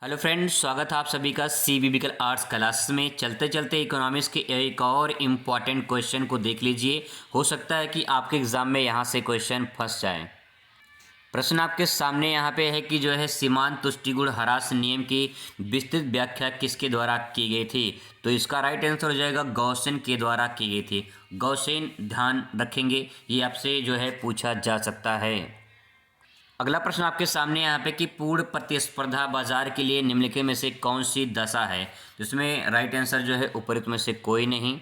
Hello friends, स्वागत है आप सभी का सी बिबिकल आर्ट्स क्लास में। चलते चलते इकोनॉमिक्स के एक और इम्पॉर्टेंट क्वेश्चन को देख लीजिए। हो सकता है कि आपके एग्ज़ाम में यहाँ से क्वेश्चन फंस जाए। प्रश्न आपके सामने यहाँ पे है कि जो है सीमांत तुष्टिगुण ह्रास नियम की विस्तृत व्याख्या किसके द्वारा की गई थी। तो इसका राइट आंसर हो जाएगा गॉसेन के द्वारा की गई थी। गॉसेन, ध्यान रखेंगे, ये आपसे जो है पूछा जा सकता है। अगला प्रश्न आपके सामने यहाँ पे कि पूर्ण प्रतिस्पर्धा बाजार के लिए निम्नलिखित में से कौन सी दशा है। जिसमें राइट आंसर जो है उपरोक्त में से कोई नहीं।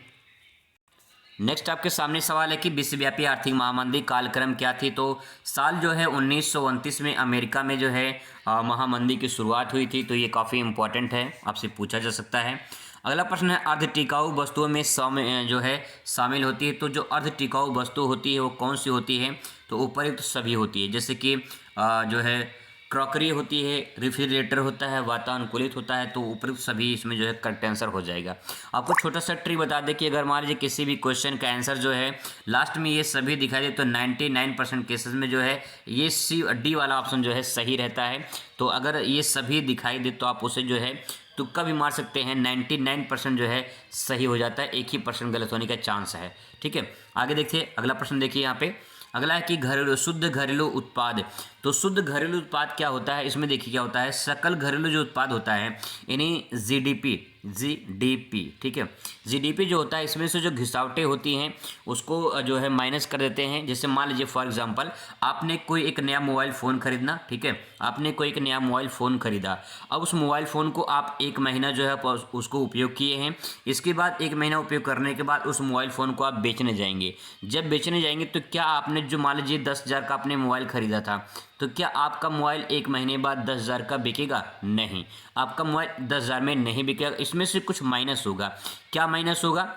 नेक्स्ट आपके सामने सवाल है कि विश्वव्यापी आर्थिक महामंदी कालक्रम क्या थी। तो साल जो है 1929 में अमेरिका में जो है महामंदी की शुरुआत हुई थी। तो ये काफ़ी इंपॉर्टेंट है, आपसे पूछा जा सकता है। अगला प्रश्न है अर्ध टिकाऊ वस्तुओं में जो है शामिल होती है। तो जो अर्ध टिकाऊ वस्तु होती है वो कौन सी होती है। तो उपयुक्त सभी होती है, जैसे कि जो है क्रॉकरी होती है, रेफ्रिजरेटर होता है, वातानुकूलित होता है। तो उपयुक्त सभी इसमें जो है करेक्ट आंसर हो जाएगा। आपको छोटा सा ट्रिक बता दें कि अगर मान लीजिए किसी भी क्वेश्चन का आंसर जो है लास्ट में ये सभी दिखाई दे तो 99% केसेस में जो है ये डी वाला ऑप्शन जो है सही रहता है। तो अगर ये सभी दिखाई दे तो आप उसे जो है तुक्का भी मार सकते हैं। 99% जो है सही हो जाता है, 1% गलत होने का चांस है। ठीक है, आगे देखिए अगला प्रश्न देखिए यहाँ पे। अगला है कि शुद्ध घरेलू उत्पाद। तो शुद्ध घरेलू उत्पाद क्या होता है, इसमें देखिए क्या होता है। सकल घरेलू जो उत्पाद होता है यानी जीडीपी, ठीक है। जीडीपी जो होता है इसमें से जो घिसावटें होती हैं उसको जो है माइनस कर देते हैं। जैसे मान लीजिए फॉर एग्जांपल आपने कोई एक नया मोबाइल फ़ोन खरीदना, ठीक है, आपने कोई एक नया मोबाइल फ़ोन खरीदा। अब उस मोबाइल फ़ोन को आप 1 महीना जो है उसको उपयोग किए हैं। इसके बाद 1 महीना उपयोग करने के बाद उस मोबाइल फ़ोन को आप बेचने जाएंगे। जब बेचने जाएंगे तो क्या आपने जो मान लीजिए 10,000 का आपने मोबाइल खरीदा था, तो क्या आपका मोबाइल 1 महीने बाद 10,000 का बिकेगा? नहीं, आपका मोबाइल 10,000 में नहीं बिकेगा। इसमें से कुछ माइनस होगा। क्या माइनस होगा?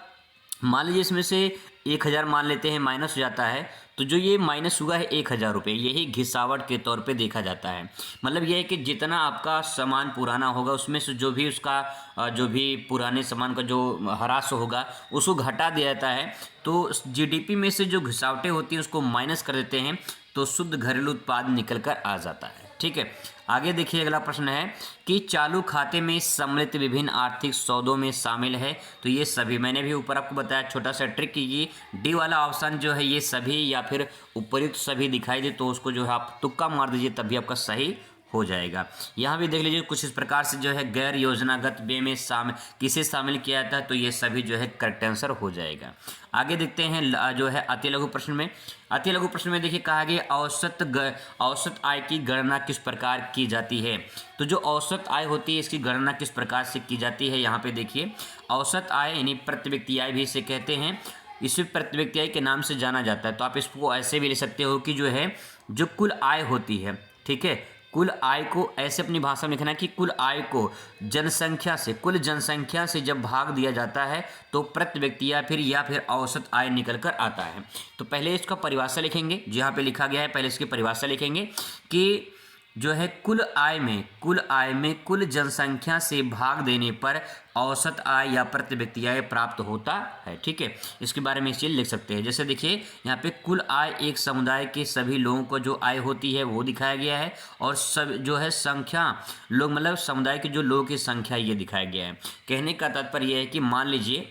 मान लीजिए इसमें से 1,000 मान लेते हैं माइनस हो जाता है। तो जो ये माइनस हुआ है 1,000 रुपये, यही घिसावट के तौर पे देखा जाता है। मतलब यह है कि जितना आपका सामान पुराना होगा उसमें से जो भी उसका जो भी पुराने सामान का जो ह्रास होगा उसको घटा दिया जाता है। तो जीडीपी में से जो घिसावटें होती हैं उसको माइनस कर देते हैं, तो शुद्ध घरेलू उत्पाद निकल कर आ जाता है। ठीक है, आगे देखिए अगला प्रश्न है कि चालू खाते में सम्मिलित विभिन्न आर्थिक सौदों में शामिल है। तो ये सभी, मैंने भी ऊपर आपको बताया छोटा सा ट्रिक की ये डी वाला ऑप्शन जो है ये सभी या फिर उपयुक्त सभी दिखाई दे तो उसको जो है आप तुक्का मार दीजिए, तभी आपका सही हो जाएगा। यहाँ भी देख लीजिए कुछ इस प्रकार से जो है गैर योजनागत व्यय में किसे शामिल किया जाता है। तो ये सभी जो है करेक्ट आंसर हो जाएगा। आगे देखते हैं जो है अति लघु प्रश्न में। अति लघु प्रश्न में देखिए कहा गया औसत आय की गणना किस प्रकार की जाती है। तो जो औसत आय होती है इसकी गणना किस प्रकार से की जाती है। यहाँ पे देखिए औसत आय यानी प्रति व्यक्ति आय भी इसे कहते हैं। इसे प्रति व्यक्ति आय के नाम से जाना जाता है। तो आप इसको ऐसे भी ले सकते हो कि जो है जो कुल आय होती है, ठीक है, कुल आय को ऐसे अपनी भाषा में लिखना है कि कुल आय को कुल जनसंख्या से जब भाग दिया जाता है तो प्रति व्यक्ति या फिर औसत आय निकल कर आता है। तो पहले इसका परिभाषा लिखेंगे, जो यहाँ पे लिखा गया है पहले इसकी परिभाषा लिखेंगे कि जो है कुल आय में कुल जनसंख्या से भाग देने पर औसत आय या प्रति व्यक्ति आय प्राप्त होता है। ठीक है, इसके बारे में इस चीज़ लिख सकते हैं। जैसे देखिए यहाँ पे कुल आय एक समुदाय के सभी लोगों को जो आय होती है वो दिखाया गया है, और सब जो है संख्या लोग मतलब समुदाय के जो लोगों की संख्या ये दिखाया गया है। कहने का तात्पर्य यह है कि मान लीजिए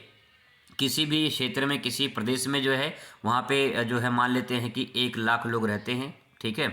किसी भी क्षेत्र में किसी प्रदेश में जो है वहाँ पे जो है मान लेते हैं कि 1,00,000 लोग रहते हैं। ठीक है,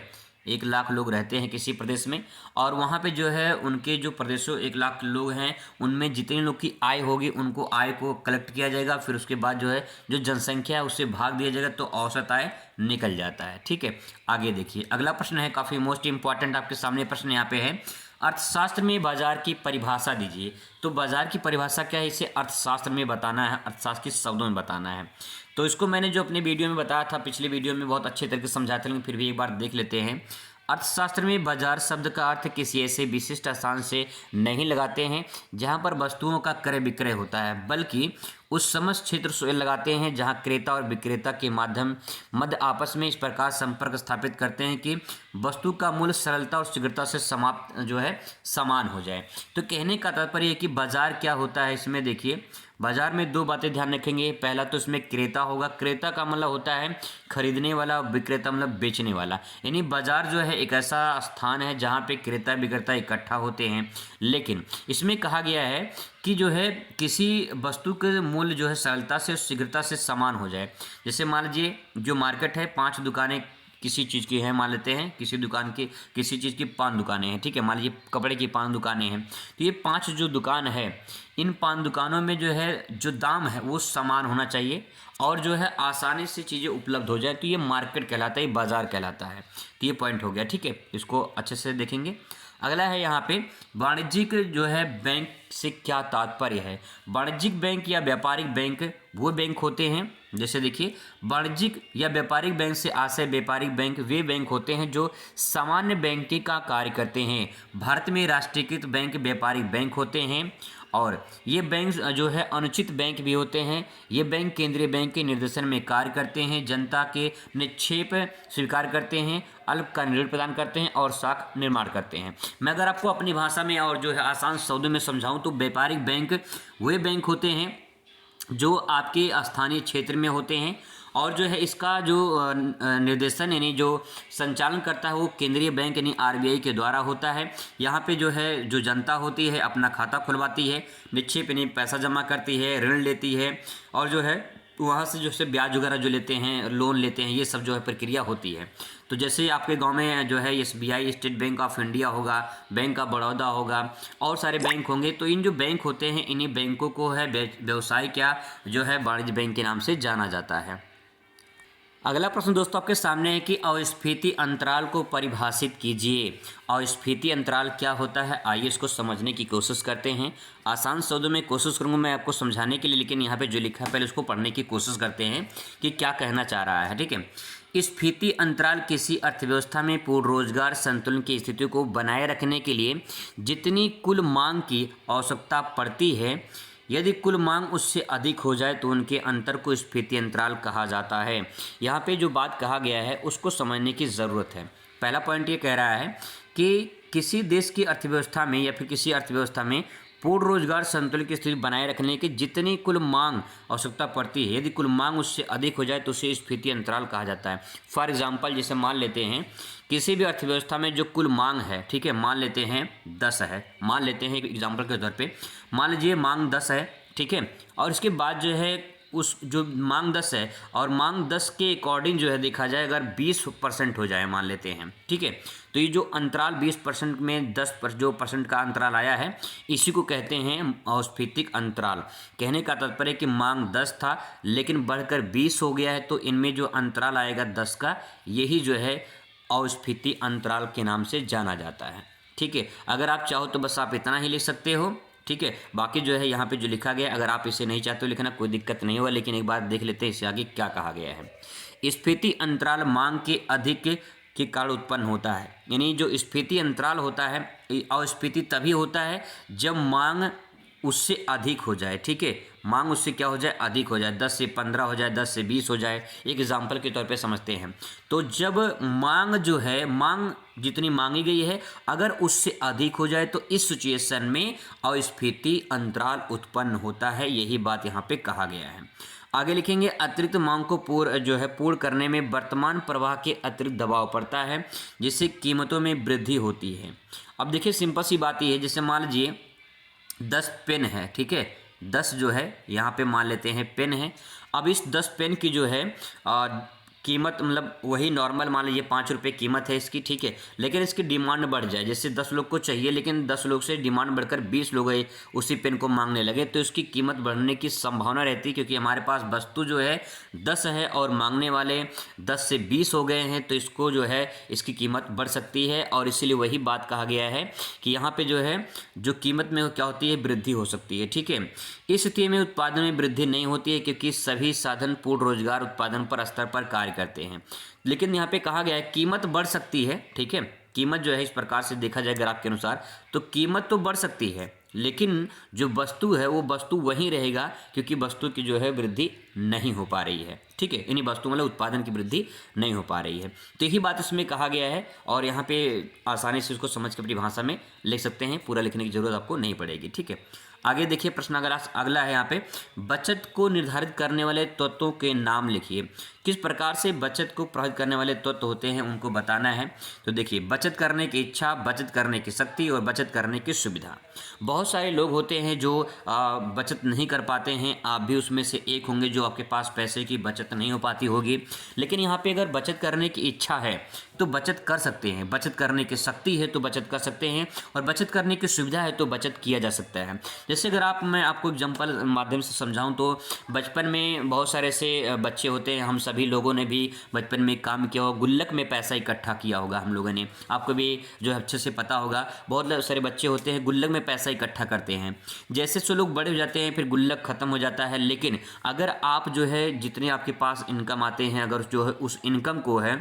1,00,000 लोग रहते हैं किसी प्रदेश में, और वहाँ पे जो है उनके जो प्रदेशों 1,00,000 लोग हैं उनमें जितने लोग की आय होगी उनको आय को कलेक्ट किया जाएगा। फिर उसके बाद जो है जो जनसंख्या है उससे भाग दिया जाएगा तो औसत आय निकल जाता है। ठीक है, आगे देखिए अगला प्रश्न है काफ़ी मोस्ट इंपॉर्टेंट आपके सामने प्रश्न यहाँ पे है। अर्थशास्त्र में बाजार की परिभाषा दीजिए। तो बाजार की परिभाषा क्या है, इसे अर्थशास्त्र में बताना है, अर्थशास्त्र के शब्दों में बताना है। तो इसको मैंने जो अपने वीडियो में बताया था, पिछले वीडियो में बहुत अच्छे तरीके से समझाया था, लेकिन फिर भी एक बार देख लेते हैं। अर्थशास्त्र में बाजार शब्द का अर्थ किसी ऐसे विशिष्ट स्थान से नहीं लगाते हैं जहां पर वस्तुओं का क्रय विक्रय होता है, बल्कि उस समस्त क्षेत्र से लगाते हैं जहां क्रेता और विक्रेता के मध्य आपस में इस प्रकार संपर्क स्थापित करते हैं कि वस्तु का मूल्य सरलता और शीघ्रता से समाप्त जो है समान हो जाए। तो कहने का तात्पर्य है कि बाजार क्या होता है, इसमें देखिए बाजार में दो बातें ध्यान रखेंगे। पहला तो इसमें क्रेता होगा, क्रेता का मतलब होता है खरीदने वाला, विक्रेता मतलब बेचने वाला। यानी बाजार जो है एक ऐसा स्थान है जहाँ पे क्रेता विक्रेता इकट्ठा होते हैं। लेकिन इसमें कहा गया है कि जो है किसी वस्तु के मूल्य जो है सरलता से और शीघ्रता से समान हो जाए। जैसे मान लीजिए जो मार्केट है 5 दुकानें किसी चीज़ की है, मान लेते हैं किसी दुकान की किसी चीज़ की 5 दुकानें हैं, ठीक है। मान लीजिए कपड़े की 5 दुकानें हैं, तो ये 5 जो दुकान है इन 5 दुकानों में जो है जो दाम है वो समान होना चाहिए और जो है आसानी से चीज़ें उपलब्ध हो जाए, तो ये मार्केट कहलाता है, ये बाजार कहलाता है। तो ये पॉइंट हो गया, ठीक है। इसको अच्छे से देखेंगे। अगला है यहाँ पे वाणिज्यिक जो है बैंक से क्या तात्पर्य है। वाणिज्यिक बैंक या व्यापारिक बैंक वो बैंक होते हैं, जैसे देखिए वाणिज्यिक या व्यापारिक बैंक से आशय व्यापारिक बैंक वे बैंक होते हैं जो सामान्य बैंकिंग का कार्य करते हैं। भारत में राष्ट्रीयकृत बैंक व्यापारिक बैंक होते हैं और ये बैंक जो है अनुचित बैंक भी होते हैं। ये बैंक केंद्रीय बैंक के निर्देशन में कार्य करते हैं, जनता के निक्षेप स्वीकार करते हैं, अल्पकालीन ऋण प्रदान करते हैं और साख निर्माण करते हैं। मैं अगर आपको अपनी भाषा में और जो है आसान शब्दों में समझाऊं तो व्यापारिक बैंक वे बैंक होते हैं जो आपके स्थानीय क्षेत्र में होते हैं और जो है इसका जो निर्देशन यानी जो संचालन करता है वो केंद्रीय बैंक यानी आरबीआई के द्वारा होता है। यहाँ पे जो है जो जनता होती है अपना खाता खुलवाती है, निक्षेप यानी पैसा जमा करती है, ऋण लेती है और जो है वहाँ से जो है ब्याज वगैरह जो लेते हैं, लोन लेते हैं, ये सब जो है प्रक्रिया होती है। तो जैसे आपके गांव में जो है SBI state bank of India होगा, बैंक ऑफ बड़ौदा होगा और सारे बैंक होंगे, तो इन जो बैंक होते हैं इन्हीं बैंकों को है व्यवसाय क्या जो है वाणिज्य बैंक के नाम से जाना जाता है। अगला प्रश्न दोस्तों आपके सामने है कि अस्फीति अंतराल को परिभाषित कीजिए। अस्फीति अंतराल क्या होता है, आइए इसको समझने की कोशिश करते हैं। आसान शब्दों में कोशिश करूंगा मैं आपको समझाने के लिए, लेकिन यहाँ पे जो लिखा है पहले उसको पढ़ने की कोशिश करते हैं कि क्या कहना चाह रहा है, ठीक है। स्फीति अंतराल किसी अर्थव्यवस्था में पूर्ण रोजगार संतुलन की स्थिति को बनाए रखने के लिए जितनी कुल मांग की आवश्यकता पड़ती है, यदि कुल मांग उससे अधिक हो जाए तो उनके अंतर को स्फीति अंतराल कहा जाता है। यहाँ पे जो बात कहा गया है उसको समझने की ज़रूरत है। पहला पॉइंट ये कह रहा है कि किसी देश की अर्थव्यवस्था में या फिर किसी अर्थव्यवस्था में पूर्ण रोजगार संतुलन की स्थिति बनाए रखने की जितनी कुल मांग आवश्यकता पड़ती है, यदि कुल मांग उससे अधिक हो जाए तो उसे स्फीति अंतराल कहा जाता है। फॉर एग्जांपल जैसे मान लेते हैं किसी भी अर्थव्यवस्था में जो कुल मांग है, ठीक है, मान लेते हैं 10 है, मान लेते हैं एक एग्जाम्पल के तौर पे मान लीजिए मांग 10 है, ठीक है, और इसके बाद जो है उस जो मांग 10 है और मांग 10 के अकॉर्डिंग जो है देखा जाए अगर 20% हो जाए मान लेते हैं, ठीक है, तो ये जो अंतराल 20% में 10% जो परसेंट का अंतराल आया है इसी को कहते हैं अस्फीतिक अंतराल। कहने का तात्पर्य कि मांग 10 था लेकिन बढ़कर 20 हो गया है, तो इनमें जो अंतराल आएगा 10 का यही जो है अस्फीति अंतराल के नाम से जाना जाता है, ठीक है। अगर आप चाहो तो बस आप इतना ही लिख सकते हो, ठीक है। बाकी जो है यहाँ पे जो लिखा गया अगर आप इसे नहीं चाहते हो लिखना कोई दिक्कत नहीं होगा, लेकिन एक बार देख लेते हैं इससे आगे क्या कहा गया है। स्फीति अंतराल मांग के अधिक के कारण उत्पन्न होता है, यानी जो स्फीति अंतराल होता है अस्फीति तभी होता है जब मांग उससे अधिक हो जाए, ठीक है, मांग उससे क्या हो जाए अधिक हो जाए, 10 से 15 हो जाए, 10 से 20 हो जाए। एक एग्जाम्पल के तौर पे समझते हैं, तो जब मांग जो है मांग जितनी मांगी गई है अगर उससे अधिक हो जाए तो इस सिचुएशन में अस्फीति अंतराल उत्पन्न होता है, यही बात यहाँ पे कहा गया है। आगे लिखेंगे अतिरिक्त मांग को पूर्ण करने में वर्तमान प्रवाह के अतिरिक्त दबाव पड़ता है जिससे कीमतों में वृद्धि होती है। अब देखिए सिंपल सी बात ये है, जैसे मान लीजिए 10 पेन है, ठीक है, 10 जो है यहाँ पे मान लेते हैं पेन है। अब इस 10 पेन की जो है कीमत मतलब वही नॉर्मल मान लीजिए 5 रुपये कीमत है इसकी, ठीक है, लेकिन इसकी डिमांड बढ़ जाए, जैसे 10 लोग को चाहिए लेकिन 10 लोग से डिमांड बढ़कर 20 लोग उसी पेन को मांगने लगे तो इसकी कीमत बढ़ने की संभावना रहती है, क्योंकि हमारे पास वस्तु जो है 10 है और मांगने वाले 10 से 20 हो गए हैं, तो इसको जो है इसकी कीमत बढ़ सकती है। और इसीलिए वही बात कहा गया है कि यहाँ पे जो है जो कीमत में क्या होती है वृद्धि हो सकती है, ठीक है। इस स्थिति में उत्पादन में वृद्धि नहीं होती है क्योंकि सभी साधन पूर्ण रोजगार उत्पादन पर स्तर पर कार्य करते हैं। लेकिन यहाँ पे कहा गया है कीमत बढ़ सकती है, ठीक है, कीमत जो है इस प्रकार से देखा जाए ग्राफ के अनुसार तो कीमत तो बढ़ सकती है लेकिन जो वस्तु है वो वस्तु वहीं रहेगा, क्योंकि वस्तु की जो है वृद्धि नहीं हो पा रही है। ठीक है, इन्हीं वस्तु मतलब उत्पादन की वृद्धि नहीं हो पा रही है। तो यही बात इसमें कहा गया है और यहाँ पे आसानी से उसको समझ के अपनी भाषा में लिख सकते हैं, पूरा लिखने की जरूरत आपको नहीं पड़ेगी। ठीक है, आगे देखिए प्रश्न अगला है यहाँ पे, बचत को निर्धारित करने वाले तत्वों के नाम लिखिए। किस प्रकार से बचत को प्रभावित करने वाले तत्व होते हैं उनको बताना है। तो देखिए, बचत करने की इच्छा, बचत करने की शक्ति और बचत करने की सुविधा। बहुत सारे लोग होते हैं जो बचत नहीं कर पाते हैं, आप भी उसमें से एक होंगे जो आपके पास पैसे की बचत नहीं हो पाती होगी। लेकिन यहाँ पे अगर बचत करने की इच्छा है तो बचत कर सकते हैं, बचत करने की शक्ति है तो बचत कर सकते हैं, और बचत करने की सुविधा है तो बचत किया जा सकता है। जैसे अगर मैं आपको एग्जाम्पल माध्यम से समझाऊं तो बचपन में बहुत सारे ऐसे बच्चे होते हैं, हम सभी लोगों ने भी बचपन में काम किया होगा, गुल्लक में पैसा इकट्ठा किया होगा हम लोगों ने, आपको भी जो है अच्छे से पता होगा। बहुत सारे बच्चे होते हैं गुल्लक में पैसा इकट्ठा करते हैं, जैसे सो लोग बड़े हो जाते हैं फिर गुल्लक ख़त्म हो जाता है। लेकिन अगर आप जो है जितने आपके पास इनकम आते हैं, अगर जो है उस इनकम को है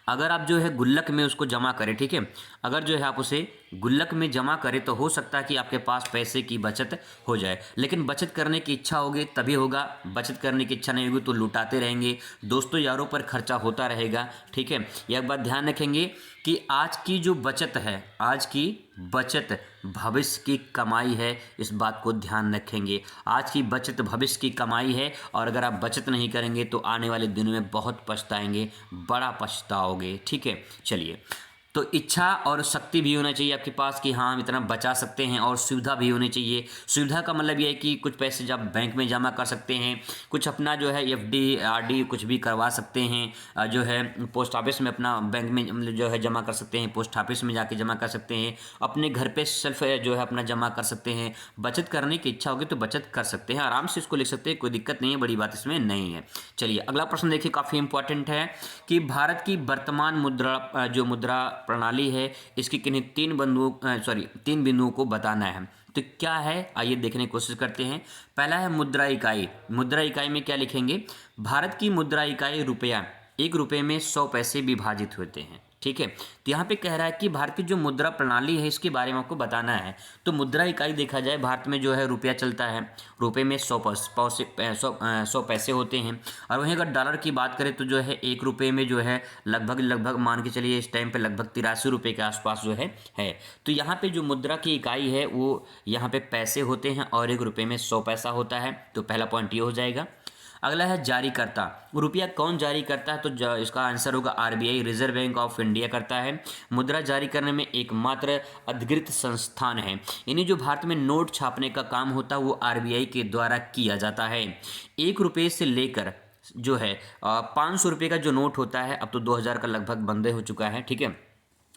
अगर आप जो है गुल्लक में उसको जमा करें, ठीक है, अगर जो है आप उसे गुल्लक में जमा करें तो हो सकता है कि आपके पास पैसे की बचत हो जाए। लेकिन बचत करने की इच्छा होगी तभी होगा, बचत करने की इच्छा नहीं होगी तो लुटाते रहेंगे, दोस्तों यारों पर खर्चा होता रहेगा। ठीक है, यह बात ध्यान रखेंगे कि आज की जो बचत है, आज की बचत भविष्य की कमाई है, इस बात को ध्यान रखेंगे। आज की बचत भविष्य की कमाई है, और अगर आप बचत नहीं करेंगे तो आने वाले दिनों में बहुत पछताएंगे, बड़ा पछताओगे। ठीक है, चलिए, तो इच्छा और शक्ति भी होना चाहिए आपके पास कि हाँ हम इतना बचा सकते हैं, और सुविधा भी होनी चाहिए। सुविधा का मतलब ये है कि कुछ पैसे जब बैंक में जमा कर सकते हैं, कुछ अपना जो है एफडी आरडी कुछ भी करवा सकते हैं, जो है पोस्ट ऑफिस में अपना बैंक में जो है जमा कर सकते हैं, पोस्ट ऑफिस में जाके जमा कर सकते हैं, अपने घर पे सेल्फ जो है अपना जमा कर सकते हैं। बचत करने की इच्छा होगी तो बचत कर सकते हैं, आराम से इसको लिख सकते हैं, कोई दिक्कत नहीं है, बड़ी बात इसमें नहीं है। चलिए अगला प्रश्न देखिए, काफ़ी इंपॉर्टेंट है कि भारत की वर्तमान मुद्रा जो मुद्रा प्रणाली है इसकी किन्हीं तीन बिंदुओं को बताना है। तो क्या है, आइए देखने की कोशिश करते हैं। पहला है मुद्रा इकाई। मुद्रा इकाई में क्या लिखेंगे, भारत की मुद्रा इकाई रुपया, 1 रुपये में 100 पैसे विभाजित होते हैं। ठीक है, तो यहाँ पे कह रहा है कि भारत की जो मुद्रा प्रणाली है इसके बारे में आपको बताना है। तो मुद्रा इकाई देखा जाए, भारत में जो है रुपया चलता है, रुपये में 100 पैसे होते हैं। और वहीं अगर डॉलर की बात करें तो जो है 1 रुपये में जो है लगभग मान के चलिए इस टाइम पे लगभग 83 रुपये के आसपास जो है। तो यहाँ पे जो मुद्रा की इकाई है वो यहाँ पे पैसे होते हैं, और 1 रुपये में 100 पैसा होता है। तो पहला पॉइंट ये हो जाएगा। अगला है जारीकर्ता। रुपया कौन जारी करता है, तो इसका आंसर होगा RBI, reserve bank of India करता है। मुद्रा जारी करने में एकमात्र अधिकृत संस्थान है, यानी जो भारत में नोट छापने का काम होता है वो आरबीआई के द्वारा किया जाता है। 1 रुपये से लेकर जो है 500 रुपये का जो नोट होता है, अब तो 2000 का लगभग बंदे हो चुका है। ठीक है,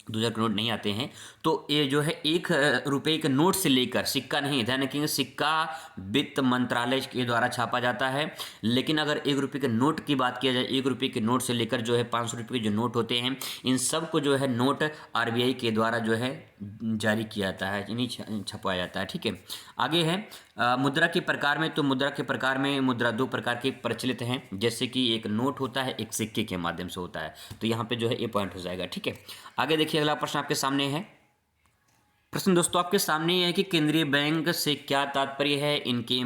2000 के नोट नहीं आते हैं, तो ये जो है 1 रुपये के नोट से लेकर, सिक्का नहीं, ध्यान रखेंगे, सिक्का वित्त मंत्रालय के द्वारा छापा जाता है। लेकिन अगर 1 रुपये के नोट की बात किया जाए, 1 रुपये के नोट से लेकर जो है 500 रुपये के जो नोट होते हैं, इन सब को जो है नोट आरबीआई के द्वारा जो है जारी किया जाता है, यानी छपवाया जाता है। ठीक है, आगे है मुद्रा के प्रकार में। तो मुद्रा के प्रकार में मुद्रा 2 प्रकार के प्रचलित हैं, जैसे कि एक नोट होता है, एक सिक्के के माध्यम से होता है। तो यहाँ पे जो है ये पॉइंट हो जाएगा। ठीक है, आगे देखिए, अगला प्रश्न आपके सामने है। प्रश्न दोस्तों आपके सामने ये है कि केंद्रीय बैंक से क्या तात्पर्य है, इनके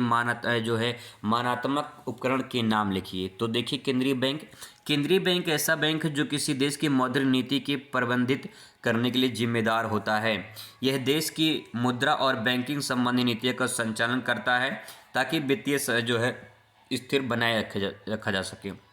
मानात्मक उपकरण के नाम लिखिए। तो देखिए, केंद्रीय बैंक ऐसा बैंक है जो किसी देश की मौद्रिक नीति के प्रबंधित करने के लिए जिम्मेदार होता है। यह देश की मुद्रा और बैंकिंग संबंधी नीतियों का संचालन करता है ताकि वित्तीय जो है स्थिर बनाए रखा जा सके।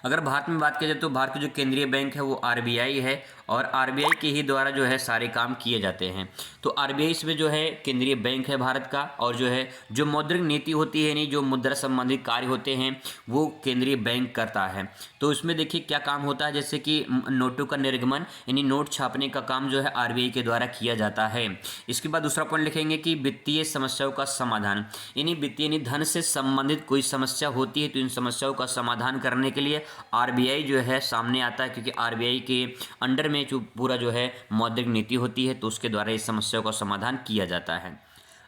अगर भारत में बात की जाए तो भारत की जो केंद्रीय बैंक है वो आरबीआई है, और आरबीआई के ही द्वारा जो है सारे काम किए जाते हैं। तो आरबीआई इसमें जो है केंद्रीय बैंक है भारत का, और जो है जो मौद्रिक नीति होती है, यानी जो मुद्रा संबंधी कार्य होते हैं वो केंद्रीय बैंक करता है। तो इसमें देखिए क्या काम होता है, जैसे कि नोटों का निर्गमन, यानी नोट छापने का काम जो है आरबीआई के द्वारा किया जाता है। इसके बाद दूसरा पॉइंट लिखेंगे कि वित्तीय समस्याओं का समाधान, यानी वित्तीय धन से संबंधित कोई समस्या होती है तो इन समस्याओं का समाधान करने के लिए आरबीआई जो है सामने आता है, क्योंकि आरबीआई के अंडर में जो पूरा जो है मौद्रिक नीति होती है, तो उसके द्वारा इस समस्याओं का समाधान किया जाता है।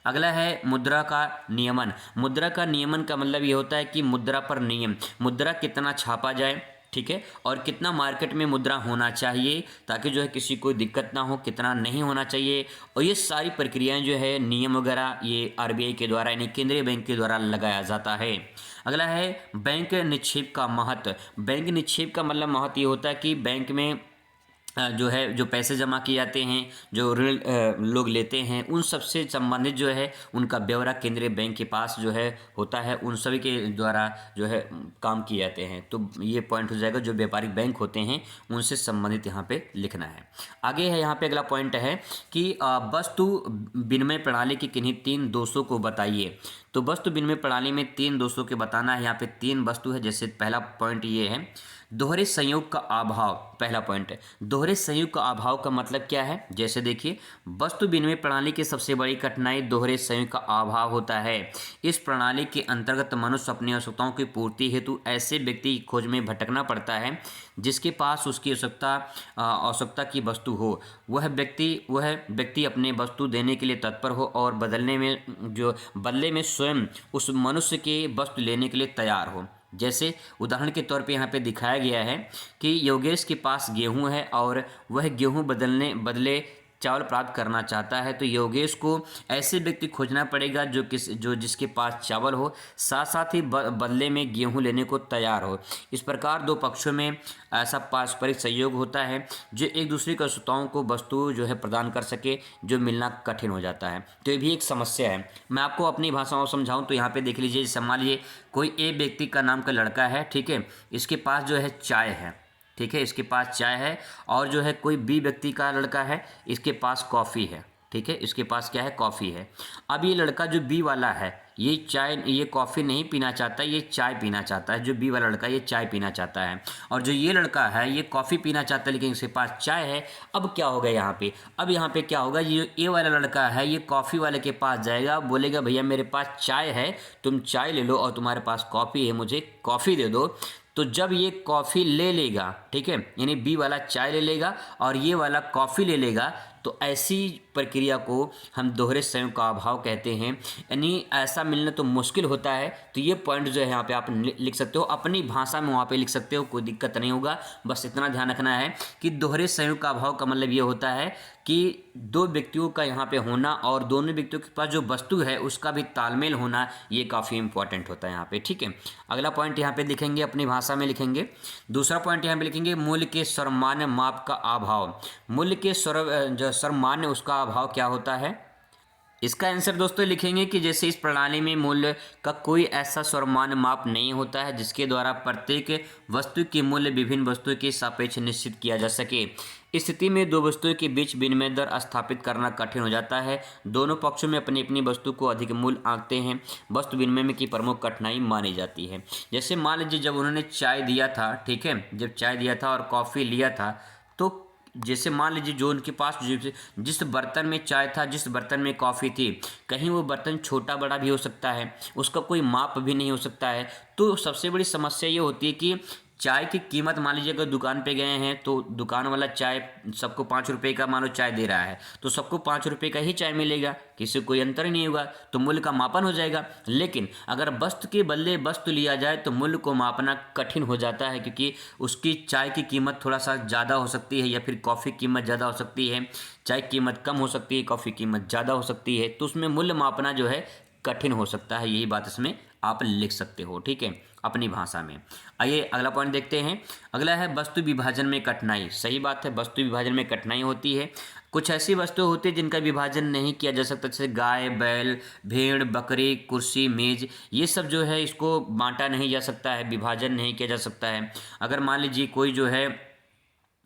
अगला है मुद्रा का नियमन। मुद्रा का नियमन का मतलब ये होता है कि मुद्रा पर नियम, मुद्रा कितना छापा जाए, ठीक है, और कितना मार्केट में मुद्रा होना चाहिए ताकि जो है किसी को दिक्कत ना हो, कितना नहीं होना चाहिए, और ये सारी प्रक्रियाएं जो है नियम वगैरह ये आरबीआई के द्वारा यानी केंद्रीय बैंक के द्वारा लगाया जाता है। अगला है बैंक निक्षेप का महत्व। बैंक निक्षेप का मतलब महत्व ये होता है कि बैंक में जो है जो पैसे जमा किए जाते हैं, जो ऋण लोग लेते हैं, उन सबसे संबंधित जो है उनका ब्यौरा केंद्रीय बैंक के पास जो है होता है, उन सभी के द्वारा जो है काम किए जाते हैं। तो ये पॉइंट हो जाएगा, जो व्यापारिक बैंक होते हैं उनसे संबंधित यहाँ पे लिखना है। आगे है यहाँ पे अगला पॉइंट है कि वस्तु विनिमय प्रणाली की किन्हीं 3 दोषों को बताइए। तो वस्तु विनिमय प्रणाली में 3 दोषों के बताना है। यहाँ पे 3 वस्तु है। जैसे पहला पॉइंट ये है दोहरे संयोग का अभाव। पहला पॉइंट है दोहरे संयोग का अभाव का मतलब क्या है। जैसे देखिए वस्तु विनिमय प्रणाली की सबसे बड़ी कठिनाई दोहरे संयोग का अभाव होता है। इस प्रणाली के अंतर्गत मनुष्य अपनी आवश्यकताओं की पूर्ति हेतु ऐसे व्यक्ति की खोज में भटकना पड़ता है जिसके पास उसकी आवश्यकता की वस्तु हो। वह व्यक्ति अपने वस्तु देने के लिए तत्पर हो और बदले में स्वयं उस मनुष्य के वस्तु लेने के लिए तैयार हो। जैसे उदाहरण के तौर पे यहाँ पे दिखाया गया है कि योगेश के पास गेहूं है और वह गेहूं बदले चावल प्राप्त करना चाहता है। तो योगेश को ऐसे व्यक्ति खोजना पड़ेगा जो जिसके पास चावल हो, साथ साथ ही बदले में गेहूं लेने को तैयार हो। इस प्रकार 2 पक्षों में ऐसा पारस्परिक सहयोग होता है जो एक दूसरे की आवश्यकताओं को वस्तु जो है प्रदान कर सके, जो मिलना कठिन हो जाता है। तो ये भी एक समस्या है। मैं आपको अपनी भाषा में समझाऊँ तो यहाँ पे देख लीजिए, जैसे मान लीजिए कोई एक व्यक्ति का नाम का लड़का है, ठीक है, इसके पास जो है चाय है, ठीक है, इसके पास चाय है, और जो है कोई बी व्यक्ति का लड़का है, इसके पास कॉफ़ी है, ठीक है, इसके पास क्या है, कॉफ़ी है। अब ये लड़का जो बी वाला है ये कॉफ़ी नहीं पीना चाहता, ये चाय पीना चाहता है। जो बी वाला लड़का ये चाय पीना चाहता है, और जो ये लड़का है ये कॉफ़ी पीना चाहता है, लेकिन इसके पास चाय है। अब क्या होगा यहाँ पे, अब यहाँ पे क्या होगा, ये ए वाला लड़का है ये कॉफ़ी वाले के पास जाएगा, बोलेगा भैया मेरे पास चाय है, तुम चाय ले लो, और तुम्हारे पास कॉफ़ी है, मुझे कॉफ़ी दे दो। तो जब ये कॉफ़ी ले लेगा, ठीक है, यानी बी वाला चाय ले लेगा और ये वाला कॉफ़ी ले लेगा, तो ऐसी प्रक्रिया को हम दोहरे संयोग का अभाव कहते हैं। यानी ऐसा मिलना तो मुश्किल होता है। तो ये पॉइंट जो है यहाँ पे आप लिख सकते हो, अपनी भाषा में वहाँ पे लिख सकते हो, कोई दिक्कत नहीं होगा। बस इतना ध्यान रखना है कि दोहरे संयोग का अभाव का मतलब ये होता है कि 2 व्यक्तियों का यहाँ पे होना और दोनों व्यक्तियों के पास जो वस्तु है उसका भी तालमेल होना, ये काफ़ी इंपॉर्टेंट होता है यहाँ पे, ठीक है। अगला पॉइंट यहाँ पे लिखेंगे, अपनी भाषा में लिखेंगे। दूसरा पॉइंट यहाँ पे लिखेंगे मूल्य के सर्वमान्य माप का अभाव। मूल्य के सर्वमान्य उसका अभाव क्या होता है। इसका आंसर दोस्तों लिखेंगे कि जैसे इस प्रणाली में मूल्य का कोई ऐसा सर्वमान्य माप नहीं होता है जिसके द्वारा प्रत्येक वस्तु के मूल्य विभिन्न वस्तुओं के सापेक्ष निश्चित किया जा सके। इस स्थिति में 2 वस्तुओं के बीच विनिमय दर स्थापित करना कठिन हो जाता है। दोनों पक्षों में अपनी अपनी वस्तु को अधिक मूल्य आंकते हैं। वस्तु विनिमय में की प्रमुख कठिनाई मानी जाती है। जैसे मान लीजिए जब उन्होंने चाय दिया था, ठीक है, जब चाय दिया था और कॉफ़ी लिया था, तो जैसे मान लीजिए जो उनके पास जिस बर्तन में चाय था, जिस बर्तन में कॉफ़ी थी, कहीं वो बर्तन छोटा बड़ा भी हो सकता है, उसका कोई माप भी नहीं हो सकता है। तो सबसे बड़ी समस्या ये होती है कि चाय की कीमत, मान लीजिए अगर दुकान पे गए हैं तो दुकान वाला चाय सबको 5 रुपये का मान लो चाय दे रहा है, तो सबको 5 रुपये का ही चाय मिलेगा, किसी कोई अंतर ही नहीं होगा, तो मूल्य का मापन हो जाएगा। लेकिन अगर वस्तु के बदले वस्तु लिया जाए तो मूल्य को मापना कठिन हो जाता है, क्योंकि उसकी चाय की कीमत थोड़ा सा ज़्यादा हो सकती है, या फिर कॉफ़ी की कीमत ज़्यादा हो सकती है, चाय की कीमत कम हो सकती है, कॉफ़ी की कीमत ज़्यादा हो सकती है। तो उसमें मूल्य मापना जो है कठिन हो सकता है। यही बात इसमें आप लिख सकते हो, ठीक है, अपनी भाषा में। आइए अगला पॉइंट देखते हैं। अगला है वस्तु विभाजन में कठिनाई। सही बात है, वस्तु विभाजन में कठिनाई होती है। कुछ ऐसी वस्तुएं होती है जिनका विभाजन नहीं किया जा सकता, जैसे गाय, बैल, भेड़, बकरी, कुर्सी, मेज, ये सब जो है इसको बांटा नहीं जा सकता है, विभाजन नहीं किया जा सकता है। अगर मान लीजिए कोई जो है,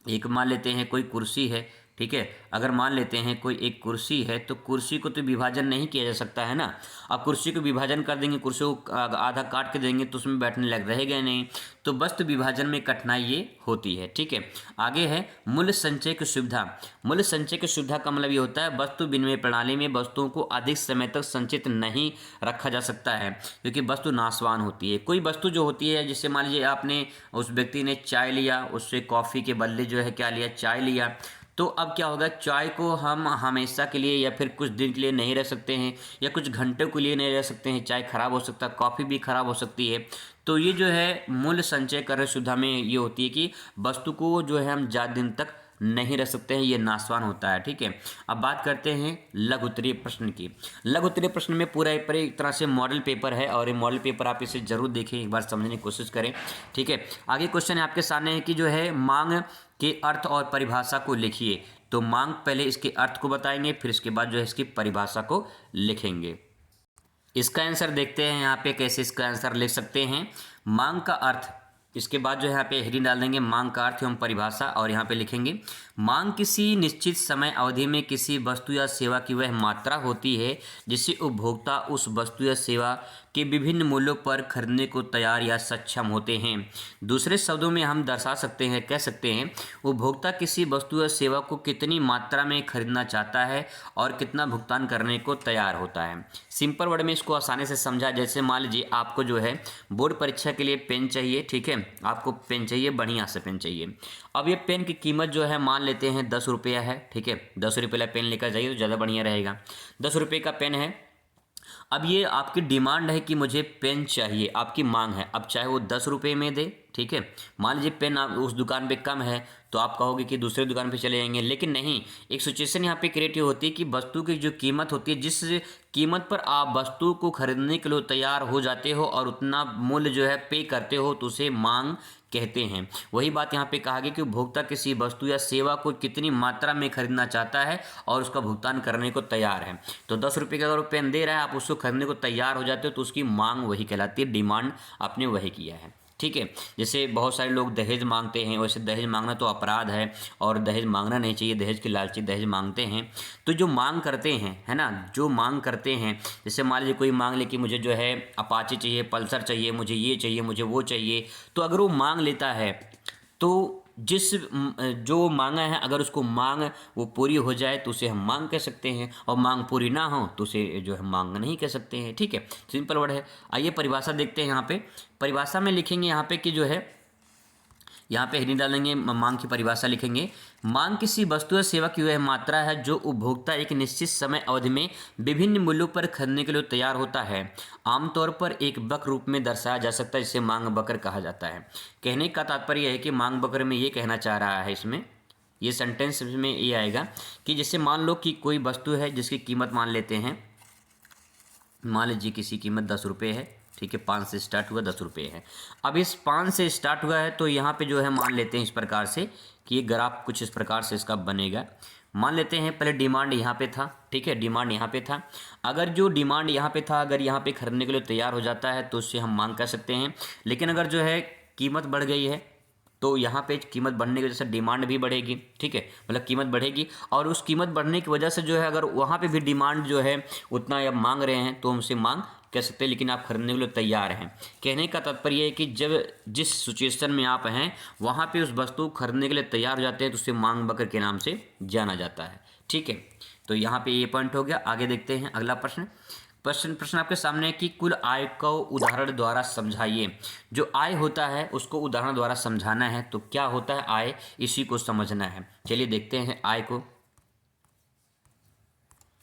एक मान लेते हैं कोई कुर्सी है, ठीक है, अगर मान लेते हैं कोई एक कुर्सी है, तो कुर्सी को तो विभाजन नहीं किया जा सकता है ना। अब कुर्सी को विभाजन कर देंगे, कुर्सी को आधा काट के देंगे तो उसमें बैठने लग रहेगा नहीं। तो वस्तु विभाजन में कठिनाई ये होती है, ठीक है। आगे है मूल्य संचय की सुविधा। मूल्य संचय की सुविधा का मतलब ये होता है वस्तु विनिमय प्रणाली में वस्तुओं को अधिक समय तक संचित नहीं रखा जा सकता है, क्योंकि वस्तु नाशवान होती है। कोई वस्तु जो होती है, जैसे मान लीजिए आपने, उस व्यक्ति ने चाय लिया, उससे कॉफ़ी के बदले जो है क्या लिया, चाय लिया, तो अब क्या होगा, चाय को हम हमेशा के लिए या फिर कुछ दिन के लिए नहीं रह सकते हैं, या कुछ घंटों के लिए नहीं रह सकते हैं। चाय खराब हो सकता है, कॉफ़ी भी खराब हो सकती है। तो ये जो है मूल्य संचय कर सुविधा में ये होती है कि वस्तु को जो है हम ज़्यादा दिन तक नहीं रह सकते हैं, ये नाशवान होता है। ठीक है, अब बात करते हैं लघु उत्तरीय प्रश्न की। लघु उत्तरीय प्रश्न में पूरा एक तरह से मॉडल पेपर है, और ये मॉडल पेपर आप इसे जरूर देखें, एक बार समझने की कोशिश करें। ठीक है, आगे क्वेश्चन आपके सामने है कि जो है मांग के अर्थ और परिभाषा को लिखिए। तो मांग, पहले इसके अर्थ को बताएंगे, फिर इसके बाद जो है इसकी परिभाषा को लिखेंगे। इसका आंसर देखते हैं यहाँ पे कैसे इसका आंसर लिख सकते हैं। मांग का अर्थ, इसके बाद जो है यहाँ पे हेडिंग डाल देंगे मांग का अर्थ एवं परिभाषा, और यहाँ पे लिखेंगे मांग किसी निश्चित समय अवधि में किसी वस्तु या सेवा की वह मात्रा होती है जिससे उपभोक्ता उस वस्तु या सेवा के विभिन्न मूल्यों पर खरीदने को तैयार या सक्षम होते हैं। दूसरे शब्दों में हम दर्शा सकते हैं, कह सकते हैं उपभोक्ता किसी वस्तु या सेवा को कितनी मात्रा में खरीदना चाहता है और कितना भुगतान करने को तैयार होता है। सिंपल वर्ड में इसको आसानी से समझा, जैसे मान लीजिए आपको जो है बोर्ड परीक्षा के लिए पेन चाहिए। ठीक है, आपको पेन चाहिए, बढ़िया से पेन चाहिए। अब ये पेन की कीमत जो है मान लेते हैं 10 रुपया है। ठीक है, 10 रुपये वाला पेन लेकर जाइए तो ज़्यादा बढ़िया रहेगा। 10 रुपये का पेन है। अब ये आपकी डिमांड है कि मुझे पेन चाहिए, आपकी मांग है। अब चाहे वो 10 रुपये में दे, ठीक है, मान लीजिए पेन आप उस दुकान पे कम है तो आप कहोगे कि दूसरे दुकान पे चले जाएंगे, लेकिन नहीं, एक सिचुएशन यहाँ पे क्रिएट होती है कि वस्तु की जो कीमत होती है, जिस कीमत पर आप वस्तु को खरीदने के लिए तैयार हो जाते हो और उतना मूल्य जो है पे करते हो, तो उसे मांग कहते हैं। वही बात यहाँ पे कहा गया कि उपभोक्ता किसी वस्तु या सेवा को कितनी मात्रा में खरीदना चाहता है और उसका भुगतान करने को तैयार है। तो 10 रुपये का अगर पेन दे रहा है, आप उसको खरीदने को तैयार हो जाते हो, तो उसकी मांग वही कहलाती है, डिमांड आपने वही किया है। ठीक है, जैसे बहुत सारे लोग दहेज मांगते हैं, वैसे दहेज मांगना तो अपराध है और दहेज मांगना नहीं चाहिए। दहेज की लालची दहेज मांगते हैं, तो जो मांग करते हैं, है ना, जो मांग करते हैं, जैसे मान लीजिए कोई मांग ले कि मुझे जो है अपाचे चाहिए, पल्सर चाहिए, मुझे ये चाहिए, मुझे वो चाहिए, तो अगर वो मांग लेता है तो जिस जो मांगा है, अगर उसको मांग वो पूरी हो जाए तो उसे हम मांग कह सकते हैं, और मांग पूरी ना हो तो उसे जो है मांग नहीं कह सकते हैं। ठीक है, सिंपल वर्ड है। आइए परिभाषा देखते हैं। यहाँ पे परिभाषा में लिखेंगे यहाँ पे कि जो है, यहाँ पे हेडिंग डालेंगे, मांग की परिभाषा लिखेंगे। मांग किसी वस्तु या सेवा की वह मात्रा है जो उपभोक्ता एक निश्चित समय अवधि में विभिन्न मूल्यों पर खरीदने के लिए तैयार होता है। आमतौर पर एक वक्र रूप में दर्शाया जा सकता है, जिसे मांग वक्र कहा जाता है। कहने का तात्पर्य है कि मांग वक्र में ये कहना चाह रहा है, इसमें ये सेंटेंस में ये आएगा कि जैसे मान लो कि कोई वस्तु है जिसकी कीमत मान लेते हैं, मान लीजिए किसी कीमत 10 रुपये है। ठीक है, 5 से स्टार्ट हुआ, 10 रुपये है। अब इस 5 से स्टार्ट हुआ है तो यहाँ पे जो है मान लेते हैं इस प्रकार से कि ये ग्राफ कुछ इस प्रकार से इसका बनेगा। मान लेते हैं पहले डिमांड यहाँ पे था। ठीक है, डिमांड यहाँ पे था। अगर जो डिमांड यहाँ पे था, अगर यहाँ पे खरीदने के लिए तैयार हो जाता है तो उससे हम मांग कर सकते हैं। लेकिन अगर जो है कीमत बढ़ गई है तो यहाँ पे कीमत बढ़ने की वजह से डिमांड भी बढ़ेगी। ठीक है, मतलब कीमत बढ़ेगी, और उस कीमत बढ़ने की वजह से जो है अगर वहाँ पे भी डिमांड जो है उतना आप मांग रहे हैं तो हमसे मांग कह सकते हैं, लेकिन आप खरीदने के लिए तैयार हैं। कहने का तात्पर्य है कि जब जिस सिचुएशन में आप हैं वहाँ पे उस वस्तु को खरीदने के लिए तैयार हो जाते हैं तो उसे मांग वक्र के नाम से जाना जाता है। ठीक है, तो यहाँ पे ये पॉइंट हो गया। आगे देखते हैं अगला प्रश्न। प्रश्न आपके सामने है कि कुल आय को उदाहरण द्वारा समझाइए। जो आय होता है उसको उदाहरण द्वारा समझाना है, तो क्या होता है आय, इसी को समझना है। चलिए देखते हैं आय को,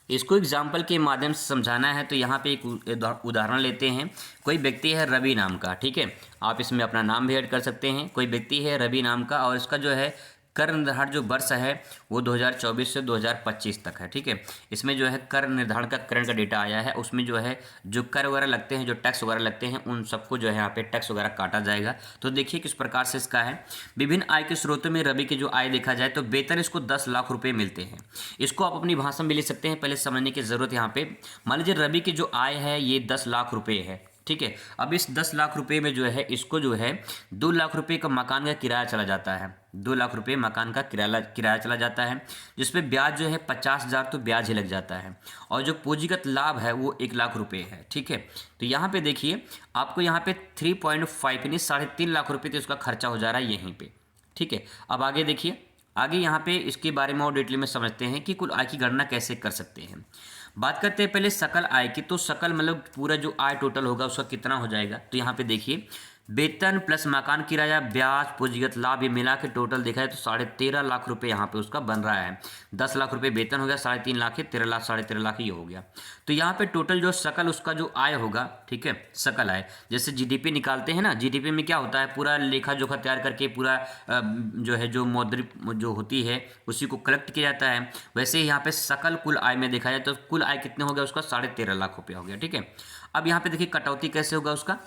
इसको एग्जाम्पल के माध्यम से समझाना है। तो यहाँ पे एक उदाहरण लेते हैं। कोई व्यक्ति है रवि नाम का। ठीक है, आप इसमें अपना नाम भी ऐड कर सकते हैं। कोई व्यक्ति है रवि नाम का और इसका जो है कर निर्धारण जो वर्ष है वो 2024 से 2025 तक है। ठीक है, इसमें जो है कर निर्धारण का करंट का डेटा आया है, उसमें जो है जो कर वगैरह लगते हैं, जो टैक्स वगैरह लगते हैं, उन सबको जो है यहाँ पे टैक्स वगैरह काटा जाएगा। तो देखिए किस प्रकार से इसका है। विभिन्न आय के स्रोतों में रवि की जो आय देखा जाए तो वेतन इसको 10 लाख रुपये मिलते हैं। इसको आप अपनी भाषा में भी ले सकते हैं, पहले समझने की ज़रूरत यहाँ पे। मान लीजिए रवि की जो आय है ये 10 लाख रुपये है। ठीक है, अब इस 10 लाख रुपए में जो है इसको जो है 2 लाख रुपए का मकान का किराया चला जाता है। 2 लाख रुपए मकान का किराया चला जाता है, जिसपे ब्याज जो है 50,000 तो ब्याज ही लग जाता है, और जो पूंजीगत लाभ है वो 1 लाख रुपए है। ठीक है, तो यहाँ पे देखिए आपको यहाँ पे 3.5 यानी 3.5 लाख रुपये तो इसका खर्चा हो जा रहा है यहीं पे। ठीक है, अब आगे देखिए, आगे यहाँ पे इसके बारे में और डिटेल में समझते हैं कि कुल आय की गणना कैसे कर सकते हैं। बात करते हैं पहले सकल आय की। तो सकल मतलब पूरा जो आय टोटल होगा उसका कितना हो जाएगा। तो यहाँ पे देखिए वेतन प्लस मकान किराया, ब्याज, पूंजीगत लाभ, ये मिला के टोटल देखा जाए तो 13.5 लाख रुपए यहाँ पे उसका बन रहा है। 10 लाख रुपए वेतन हो गया, 3.5 लाख है, 13 लाख, 13.5 लाख ये हो गया। तो यहाँ पे टोटल जो सकल उसका जो आय होगा, ठीक है, सकल आय, जैसे जीडीपी निकालते हैं ना, जीडीपी में क्या होता है, पूरा लेखा जोखा तैयार करके पूरा जो है जो मौद्रिक जो होती है उसी को कलेक्ट किया जाता है। वैसे ही यहाँ पे सकल कुल आय में देखा जाए तो कुल आय कितने हो गया उसका, 13.5 लाख रुपया हो गया, ठीक है। अब यहाँ पे देखिए कटौती कैसे होगा उसका,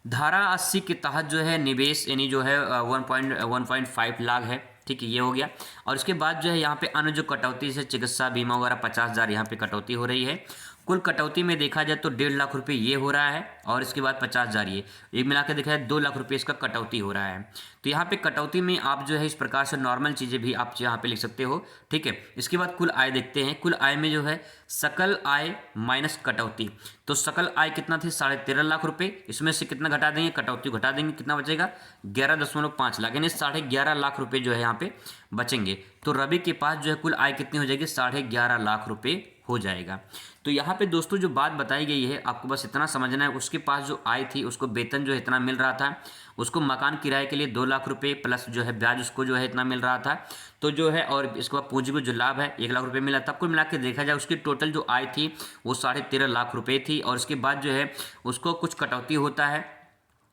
धारा 80 के तहत जो है निवेश यानी जो है 1.5 लाख है, ठीक है, ये हो गया। और इसके बाद जो है यहाँ पे अन्य जो कटौती से चिकित्सा बीमा वगैरह 50,000 यहाँ पे कटौती हो रही है। कुल कटौती में देखा जाए तो 1.5 लाख रुपए ये हो रहा है और इसके बाद 50,000 ये एक मिला के देखा जाए 2 लाख रुपए इसका कटौती हो रहा है। तो यहाँ पे कटौती में आप जो है इस प्रकार से नॉर्मल चीज़ें भी आप यहाँ पे लिख सकते हो, ठीक है। इसके बाद कुल आय देखते हैं, कुल आय में जो है सकल आय माइनस कटौती, तो सकल आय कितना थी, 13.5 लाख रुपए, इसमें से कितना घटा देंगे, कटौती घटा देंगे, कितना बचेगा 11.5 लाख, यानी 11.5 लाख रुपए जो है यहाँ पे बचेंगे। तो रवि के पास जो है कुल आय कितनी हो जाएगी, 11.5 लाख रुपए हो जाएगा। तो यहाँ पे दोस्तों जो बात बताई गई है आपको बस इतना समझना है, उसके पास जो आय थी उसको वेतन जो है इतना मिल रहा था, उसको मकान किराए के लिए 2 लाख रुपए प्लस जो है ब्याज उसको जो है इतना मिल रहा था, तो जो है और इसके बाद पूंजी को जो लाभ है 1 लाख रुपए मिला, तब कुल मिला के देखा जाए उसकी टोटल जो आय थी वो 13.5 लाख रुपए थी। और इसके बाद जो है उसको कुछ कटौती होता है,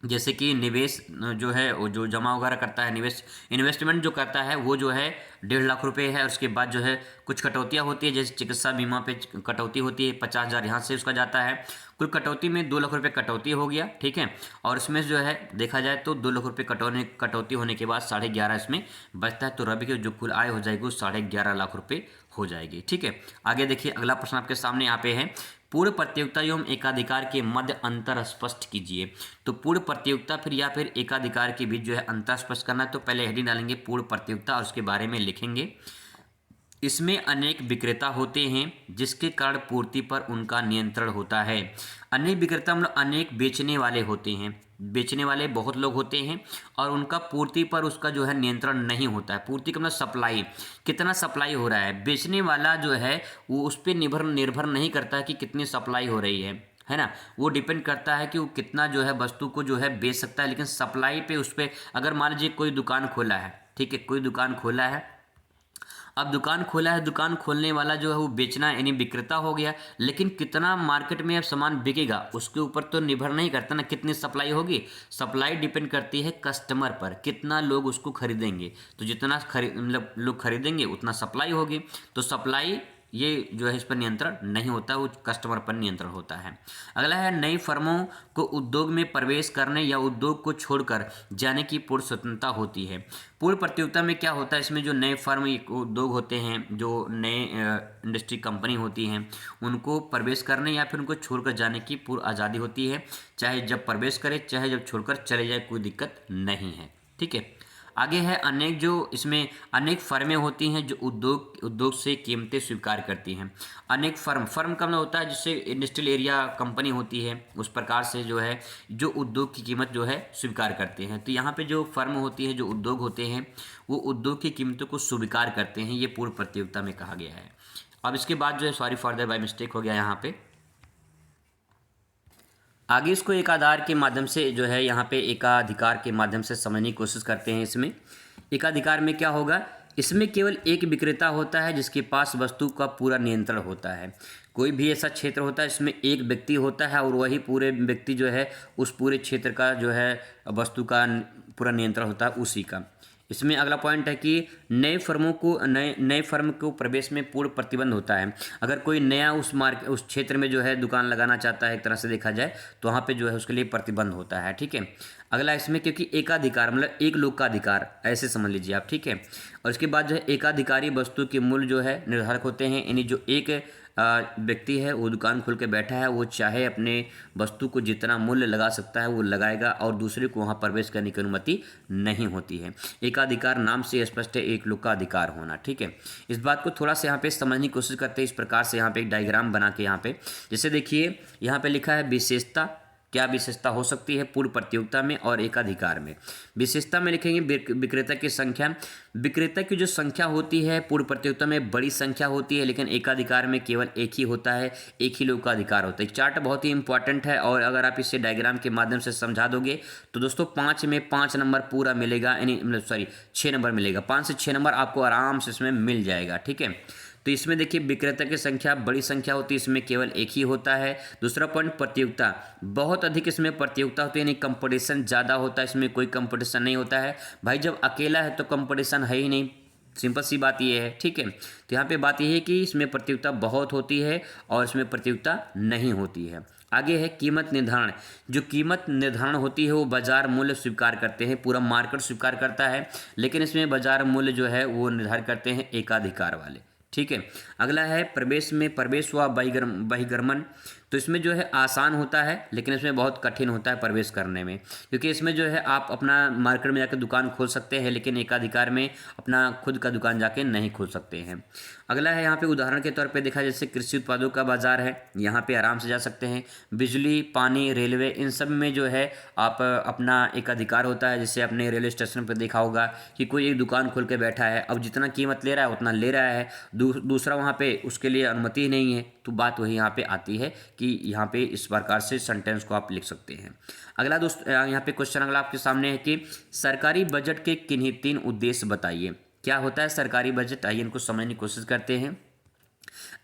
जैसे कि निवेश जो है वो जो जमा वगैरह करता है, निवेश इन्वेस्टमेंट जो करता है वो जो है 1.5 लाख रुपए है। और उसके बाद जो है कुछ कटौतियाँ होती है, जैसे चिकित्सा बीमा पे कटौती होती है, 50,000 यहाँ से उसका जाता है। कुल कटौती में 2 लाख रुपए कटौती हो गया, ठीक है। और इसमें जो है देखा जाए तो 2 लाख रुपए कटौती होने के बाद 11.5 इसमें बचता है, तो रवि की जो कुल आय हो जाएगी वो 11.5 लाख रुपए हो जाएगी, ठीक है। आगे देखिए अगला प्रश्न आपके सामने यहाँ पे है, पूर्ण प्रतियोगिता एवं एकाधिकार के मध्य अंतर स्पष्ट कीजिए। तो पूर्ण प्रतियोगिता फिर या फिर एकाधिकार के बीच जो है अंतर स्पष्ट करना है, तो पहले हेडिंग डालेंगे पूर्ण प्रतियोगिता और उसके बारे में लिखेंगे, इसमें अनेक विक्रेता होते हैं जिसके कारण पूर्ति पर उनका नियंत्रण होता है। अनेक विक्रेता मतलब अनेक बेचने वाले होते हैं, बेचने वाले बहुत लोग होते हैं और उनका पूर्ति पर उसका जो है नियंत्रण नहीं होता है। पूर्ति का मतलब सप्लाई, कितना सप्लाई हो रहा है, बेचने वाला जो है वो उस पर निर्भर नहीं करता है कि कितनी सप्लाई हो रही है ना, वो डिपेंड करता है कि वो कितना जो है वस्तु को जो है बेच सकता है। लेकिन सप्लाई पे उस पर अगर मान लीजिए कोई दुकान खोला है, ठीक है, कोई दुकान खोला है, अब दुकान खोला है, दुकान खोलने वाला जो है वो बेचना यानी विक्रेता हो गया, लेकिन कितना मार्केट में अब सामान बिकेगा उसके ऊपर तो निर्भर नहीं करता ना, कितनी सप्लाई होगी, सप्लाई डिपेंड करती है कस्टमर पर, कितना लोग उसको खरीदेंगे, तो जितना मतलब लोग खरीदेंगे उतना सप्लाई होगी, तो सप्लाई ये जो है इस पर नियंत्रण नहीं होता, वो कस्टमर पर नियंत्रण होता है। अगला है नई फर्मों को उद्योग में प्रवेश करने या उद्योग को छोड़कर जाने की पूर्ण स्वतंत्रता होती है। पूर्ण प्रतियोगिता में क्या होता है, इसमें जो नए फर्म उद्योग होते हैं, जो नए इंडस्ट्री कंपनी होती हैं, उनको प्रवेश करने या फिर उनको छोड़कर जाने की पूर्ण आज़ादी होती है, चाहे जब प्रवेश करे चाहे जब छोड़कर चले जाए, कोई दिक्कत नहीं है, ठीक है। आगे है अनेक, जो इसमें अनेक फर्में होती हैं जो उद्योग से कीमतें स्वीकार करती हैं। अनेक फर्म का मतलब होता है जिससे इंडस्ट्रियल एरिया कंपनी होती है उस प्रकार से जो है जो उद्योग की कीमत जो है स्वीकार करते हैं। तो यहाँ पे जो फर्म होती है, जो उद्योग होते हैं, वो उद्योग की कीमतों को स्वीकार करते हैं, ये पूर्ण प्रतियोगिता में कहा गया है। अब इसके बाद जो है sorry for that by mistake हो गया यहाँ पे, आगे इसको एकाधार के माध्यम से जो है यहाँ पे एकाधिकार के माध्यम से समझने की कोशिश करते हैं। इसमें एकाधिकार में क्या होगा, इसमें केवल एक विक्रेता होता है जिसके पास वस्तु का पूरा नियंत्रण होता है। कोई भी ऐसा क्षेत्र होता है इसमें एक व्यक्ति होता है और वही पूरे व्यक्ति जो है उस पूरे क्षेत्र का जो है वस्तु का पूरा नियंत्रण होता है उसी का। इसमें अगला पॉइंट है कि नए फर्म को प्रवेश में पूर्ण प्रतिबंध होता है। अगर कोई नया उस क्षेत्र में जो है दुकान लगाना चाहता है, एक तरह से देखा जाए तो वहाँ पे जो है उसके लिए प्रतिबंध होता है, ठीक है। अगला इसमें क्योंकि एकाधिकार मतलब एक लोग का अधिकार ऐसे समझ लीजिए आप, ठीक है। और इसके बाद जो है एकाधिकारी वस्तु के मूल्य जो है निर्धारक होते हैं, यानी जो एक व्यक्ति है वो दुकान खोल के बैठा है, वो चाहे अपने वस्तु को जितना मूल्य लगा सकता है वो लगाएगा और दूसरे को वहाँ प्रवेश करने की अनुमति नहीं होती है। एकाधिकार नाम से स्पष्ट है, एक लोग का अधिकार होना, ठीक है। इस बात को थोड़ा सा यहाँ पे समझने की कोशिश करते हैं। इस प्रकार से यहाँ पे एक डायग्राम बना के यहाँ पे जैसे देखिए यहाँ पे लिखा है विशेषता, क्या विशेषता हो सकती है पूर्ण प्रतियोगिता में और एकाधिकार में। विशेषता में लिखेंगे विक्रेता की संख्या। विक्रेता की जो संख्या होती है पूर्ण प्रतियोगिता में बड़ी संख्या होती है, लेकिन एकाधिकार में केवल एक ही होता है, एक ही लोग का अधिकार होता है। चार्ट बहुत ही इंपॉर्टेंट है और अगर आप इसे डायग्राम के माध्यम से समझा दोगे तो दोस्तों 5 में 5 नंबर पूरा मिलेगा, यानी मतलब सॉरी 6 नंबर मिलेगा। 5 से 6 नंबर आपको आराम से इसमें मिल जाएगा, ठीक है। तो इसमें देखिए विक्रेता की संख्या बड़ी संख्या होती है, इसमें केवल एक ही होता है। दूसरा पॉइंट प्रतियोगिता, बहुत अधिक इसमें प्रतियोगिता होती है, यानी कंपटीशन ज़्यादा होता है, इसमें कोई कंपटीशन नहीं होता है। भाई जब अकेला है तो कंपटीशन है ही नहीं, सिंपल सी बात ये है, ठीक है। तो यहाँ पे बात ये है कि इसमें प्रतियोगिता बहुत होती है और इसमें प्रतियोगिता नहीं होती है। आगे है कीमत निर्धारण। जो कीमत निर्धारण होती है वो बाजार मूल्य स्वीकार करते हैं, पूरा मार्केट स्वीकार करता है, लेकिन इसमें बाजार मूल्य जो है वो निर्धारित करते हैं एकाधिकार वाले, ठीक है। अगला है प्रवेश में प्रवेश व बहिर्गमन। तो इसमें जो है आसान होता है, लेकिन इसमें बहुत कठिन होता है प्रवेश करने में, क्योंकि इसमें जो है आप अपना मार्केट में जाकर दुकान खोल सकते हैं, लेकिन एकाधिकार में अपना खुद का दुकान जाके नहीं खोल सकते हैं। अगला है यहाँ पे उदाहरण के तौर पे देखा, जैसे कृषि उत्पादों का बाजार है, यहाँ पे आराम से जा सकते हैं। बिजली, पानी, रेलवे, इन सब में जो है आप अपना एक अधिकार होता है। जैसे आपने रेलवे स्टेशन पर देखा होगा कि कोई एक दुकान खोल के बैठा है, अब जितना कीमत ले रहा है उतना ले रहा है, दूसरा वहाँ पे उसके लिए अनुमति ही नहीं है। तो बात वही यहाँ पे आती है कि यहाँ पे इस प्रकार से सेंटेंस को आप लिख सकते हैं। अगला दोस्त यहाँ पे क्वेश्चन अगला आपके सामने है कि सरकारी बजट के किन्हीं 3 उद्देश्य बताइए। क्या होता है सरकारी बजट, आइए इनको समझने की कोशिश करते हैं।